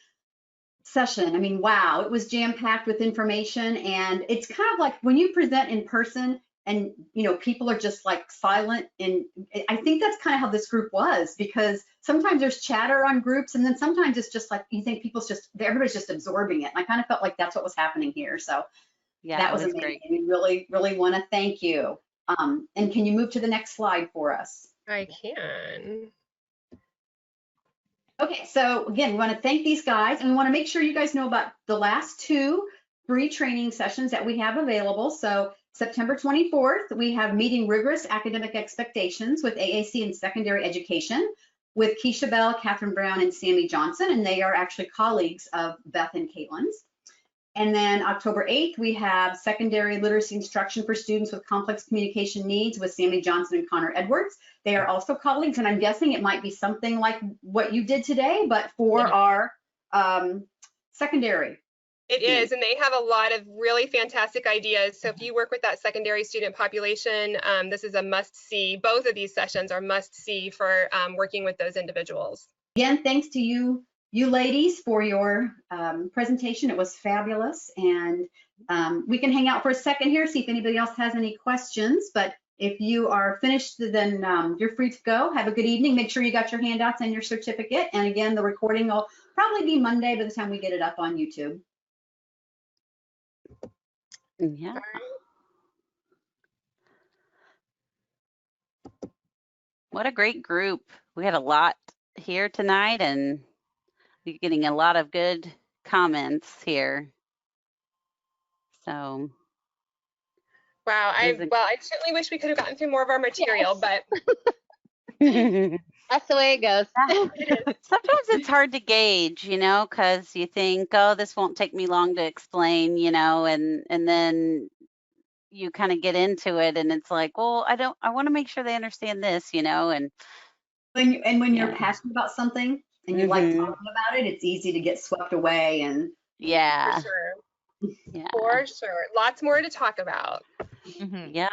[SPEAKER 2] session. I mean, wow, it was jam-packed with information, and it's kind of like when you present in person and, you know, people are just like silent. And I think that's kind of how this group was, because sometimes there's chatter on groups, and then sometimes it's just like, you think everybody's just absorbing it. And I kind of felt like that's what was happening here. So
[SPEAKER 1] Yeah,
[SPEAKER 2] that was amazing.
[SPEAKER 1] great.
[SPEAKER 2] We really, really want to thank you. And can you move to the next slide for us?
[SPEAKER 3] I can.
[SPEAKER 2] Okay, so again, we want to thank these guys, and we want to make sure you guys know about the last 2 free training sessions that we have available. So September 24th, we have Meeting Rigorous Academic Expectations with AAC in Secondary Education with Keisha Bell, Catherine Brown, and Sammy Johnson, and they are actually colleagues of Beth and Katelyn's. And then October 8th, we have Secondary Literacy Instruction for Students with Complex Communication Needs with Sammy Johnson and Connor Edwards. They are also colleagues, and I'm guessing it might be something like what you did today, but for our secondary.
[SPEAKER 3] It is, and they have a lot of really fantastic ideas. So if you work with that secondary student population, this is a must-see. Both of these sessions are must-see for working with those individuals.
[SPEAKER 2] Again, thanks to you ladies for your presentation. It was fabulous, and we can hang out for a second here, see if anybody else has any questions, but if you are finished, then you're free to go. Have a good evening. Make sure you got your handouts and your certificate, and again, the recording will probably be Monday by the time we get it up on YouTube.
[SPEAKER 1] Yeah. What a great group. We had a lot here tonight, and we're getting a lot of good comments here. So.
[SPEAKER 3] Wow, I certainly wish we could have gotten through more of our material,
[SPEAKER 4] yes.
[SPEAKER 3] but
[SPEAKER 4] that's the way it goes.
[SPEAKER 1] Sometimes it's hard to gauge, you know, because you think, oh, this won't take me long to explain, you know, and then you kind of get into it, and it's like, well, I want to make sure they understand this, you know, and
[SPEAKER 2] when you're passionate about something and you like talking about it, it's easy to get swept away. And
[SPEAKER 1] yeah,
[SPEAKER 3] for sure. Yeah, for sure. Lots more to talk about.
[SPEAKER 1] Yeah.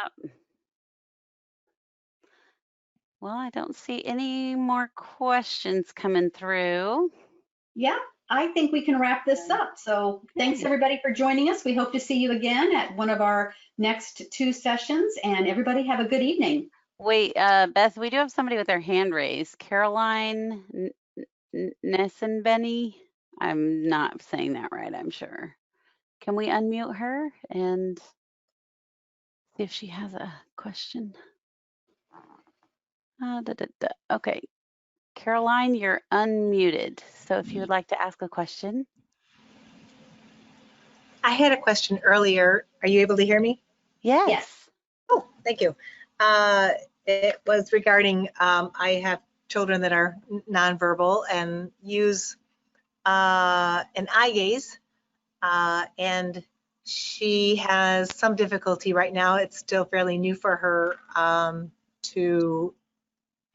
[SPEAKER 1] Well, I don't see any more questions coming through.
[SPEAKER 2] Yeah, I think we can wrap this up. So thanks everybody for joining us. We hope to see you again at one of our next 2 sessions, and everybody have a good evening.
[SPEAKER 1] Wait, Beth, we do have somebody with their hand raised. Caroline Nessenbenny. I'm not saying that right, I'm sure. Can we unmute her and see if she has a question? Okay, Caroline, you're unmuted. So if you would like to ask a question.
[SPEAKER 6] I had a question earlier. Are you able to hear me?
[SPEAKER 1] Yes.
[SPEAKER 6] Oh, thank you. It was regarding, I have children that are nonverbal and use an eye gaze, and she has some difficulty right now. It's still fairly new for her to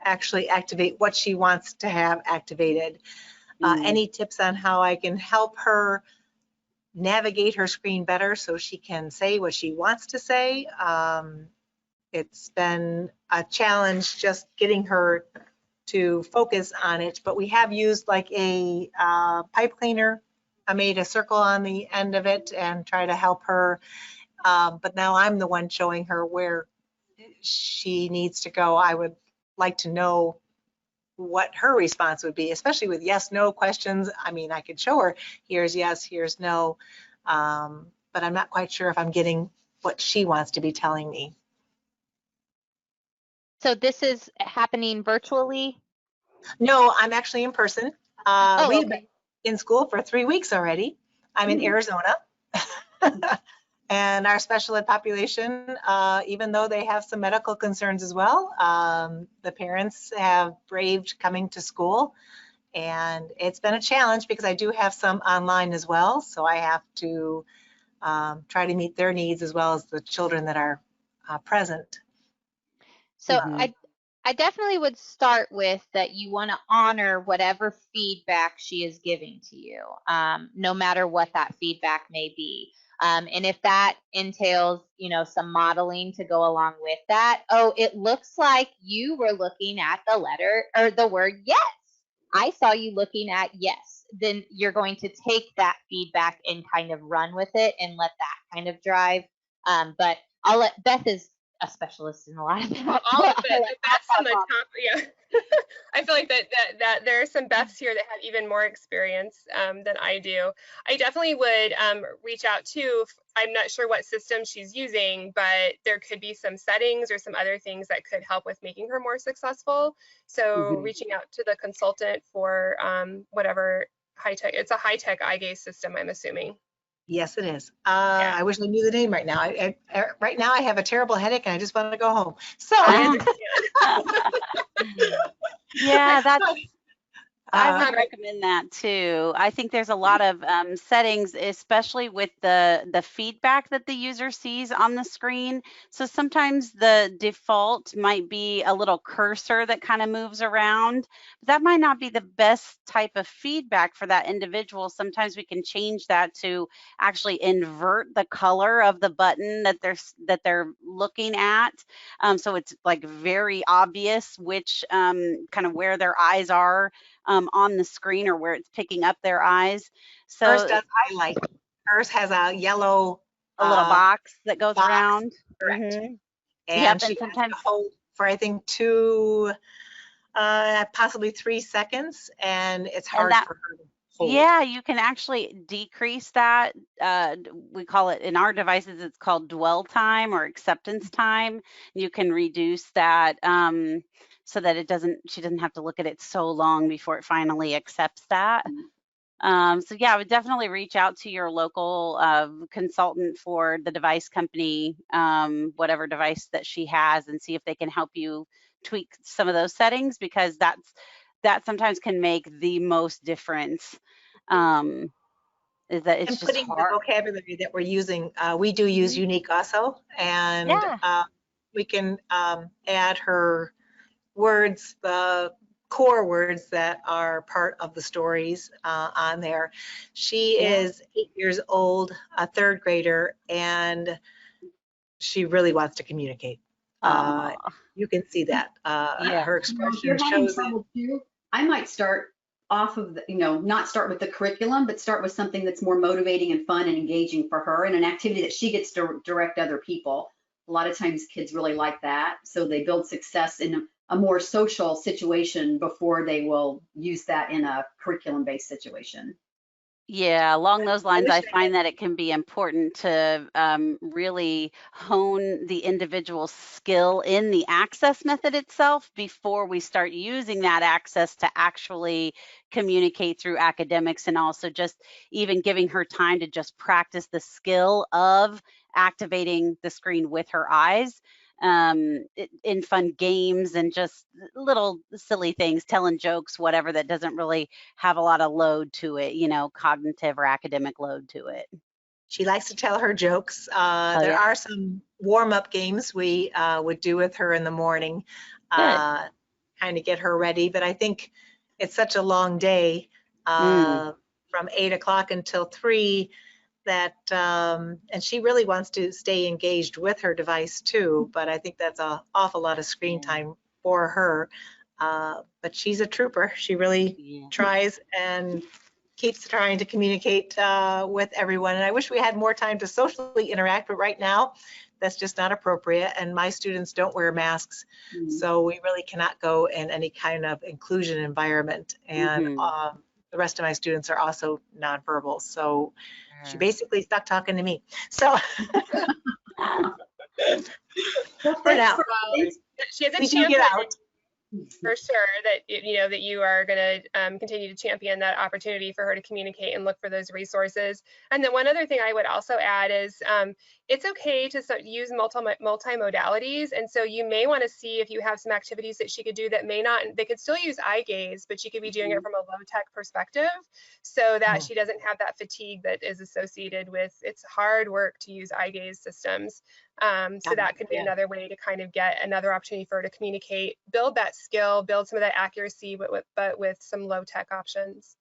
[SPEAKER 6] actually activate what she wants to have activated. Any tips on how I can help her navigate her screen better so she can say what she wants to say? It's been a challenge just getting her to focus on it, but we have used like a pipe cleaner. I made a circle on the end of it and try to help her, but now I'm the one showing her where she needs to go, I would like to know what her response would be, especially with yes, no questions. I mean, I could show her, here's yes, here's no, but I'm not quite sure if I'm getting what she wants to be telling me.
[SPEAKER 4] So this is happening virtually?
[SPEAKER 6] No, I'm actually in person. We've
[SPEAKER 4] Okay.
[SPEAKER 6] been in school for 3 weeks already. I'm in Arizona. And our special ed population, even though they have some medical concerns as well, the parents have braved coming to school. And it's been a challenge because I do have some online as well. So I have to try to meet their needs as well as the children that are present.
[SPEAKER 4] So I definitely would start with that you want to honor whatever feedback she is giving to you, no matter what that feedback may be. And if that entails, you know, some modeling to go along with that, oh, it looks like you were looking at the letter or the word yes. I saw you looking at yes. Then you're going to take that feedback and kind of run with it and let that kind of drive. But I'll let Beth is a specialist in a lot of that.
[SPEAKER 3] All of it. The Beths on the top. Yeah. I feel like that there are some Beths here that have even more experience than I do. I definitely would reach out to, I'm not sure what system she's using, but there could be some settings or some other things that could help with making her more successful. So reaching out to the consultant for whatever high-tech, it's a high-tech eye gaze system, I'm assuming.
[SPEAKER 6] Yes, it is. I wish I knew the name right now. Right now I have a terrible headache and I just want to go home. So
[SPEAKER 1] yeah, I would recommend that too. I think there's a lot of settings, especially with the feedback that the user sees on the screen. So sometimes the default might be a little cursor that kind of moves around. That might not be the best type of feedback for that individual. Sometimes we can change that to actually invert the color of the button that they're looking at. So it's like very obvious which kind of where their eyes are on the screen or where it's picking up their eyes. So
[SPEAKER 6] hers does highlight. Hers has a yellow
[SPEAKER 1] little box that goes around.
[SPEAKER 6] Correct.
[SPEAKER 1] And
[SPEAKER 6] she
[SPEAKER 1] sometimes
[SPEAKER 6] has to hold for I think 2, possibly 3 seconds, and it's hard for her to hold.
[SPEAKER 1] Yeah, you can actually decrease that. We call it in our devices, it's called dwell time or acceptance time. You can reduce that so that she doesn't have to look at it so long before it finally accepts that. So yeah, I would definitely reach out to your local consultant for the device company, whatever device that she has, and see if they can help you tweak some of those settings, because that sometimes can make the most difference. Is that it's
[SPEAKER 6] and
[SPEAKER 1] just
[SPEAKER 6] putting
[SPEAKER 1] hard.
[SPEAKER 6] the vocabulary that we're using, we do use Unique also, and we can add her words, the core words that are part of the stories on there. She is 8 years old, a 3rd grader, and she really wants to communicate. You can see that. Her expression shows it.
[SPEAKER 2] I might start off of the, not start with the curriculum, but start with something that's more motivating and fun and engaging for her, and an activity that she gets to direct other people. A lot of times kids really like that, so they build success in a more social situation before they will use that in a curriculum-based situation.
[SPEAKER 1] Yeah, along those lines, I find that it can be important to really hone the individual skill in the access method itself before we start using that access to actually communicate through academics, and also just even giving her time to just practice the skill of activating the screen with her eyes. In fun games and just little silly things, telling jokes, whatever, that doesn't really have a lot of load to it, cognitive or academic load to it.
[SPEAKER 6] She likes to tell her jokes. There are some warm-up games we would do with her in the morning, kind of get her ready. But I think it's such a long day from 8 o'clock until 3 that, and she really wants to stay engaged with her device too. But I think that's an awful lot of screen time for her. But she's a trooper. She really tries, and keeps trying to communicate with everyone. And I wish we had more time to socially interact, but right now that's just not appropriate. And my students don't wear masks, so we really cannot go in any kind of inclusion environment. And the rest of my students are also nonverbal. So she basically stuck talking to me. So for now,
[SPEAKER 3] she has a
[SPEAKER 6] we do
[SPEAKER 3] champion.
[SPEAKER 6] get out.
[SPEAKER 3] For sure, that that you are going to continue to champion that opportunity for her to communicate and look for those resources. And then one other thing I would also add is it's okay to use multi-modalities. And so you may want to see if you have some activities that she could do that may not, they could still use eye gaze, but she could be doing it from a low tech perspective so that she doesn't have that fatigue that is associated with it's hard work to use eye gaze systems. So that could be another way to kind of get another opportunity for her to communicate, build that skill, build some of that accuracy, but with some low tech options.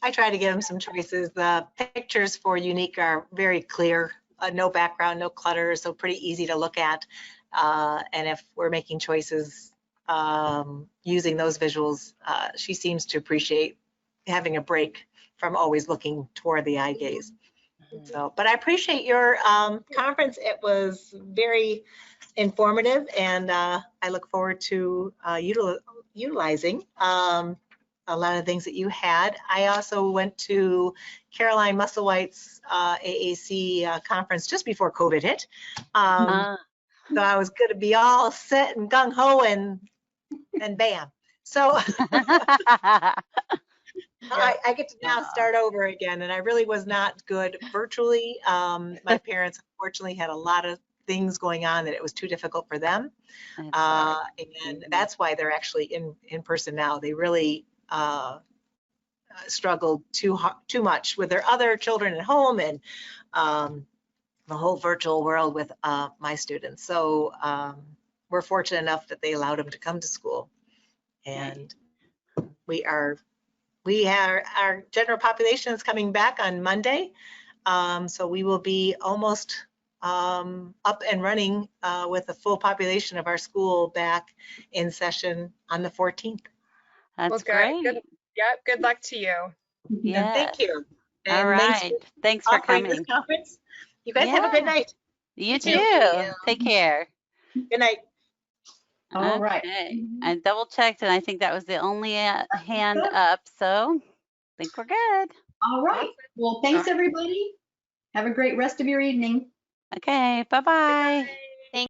[SPEAKER 6] I try to give them some choices. The pictures for Unique are very clear, no background, no clutter, so pretty easy to look at. And if we're making choices using those visuals, she seems to appreciate having a break from always looking toward the eye gaze. So, but I appreciate your conference. It was very informative, and I look forward to utilizing a lot of things that you had. I also went to Caroline Musselwhite's AAC conference just before COVID hit. So I was going to be all set and gung-ho, and bam. So I get to now start over again, and I really was not good virtually. My parents unfortunately had a lot of things going on that it was too difficult for them. And that's why they're actually in person now. They really struggled too much with their other children at home and the whole virtual world with my students. So we're fortunate enough that they allowed them to come to school. And our general population is coming back on Monday. So we will be almost up and running with the full population of our school back in session on the 14th.
[SPEAKER 1] That's great.
[SPEAKER 3] Good luck to you.
[SPEAKER 1] Yeah.
[SPEAKER 6] Thank you. And
[SPEAKER 1] all right. Thanks for coming.
[SPEAKER 6] This conference. You guys have a good night.
[SPEAKER 1] You too. Take care.
[SPEAKER 6] Good night.
[SPEAKER 2] All right.
[SPEAKER 1] I double checked, and I think that was the only hand up. So I think we're good.
[SPEAKER 2] All right. Well, thanks everybody. Have a great rest of your evening.
[SPEAKER 1] Okay. Bye-bye.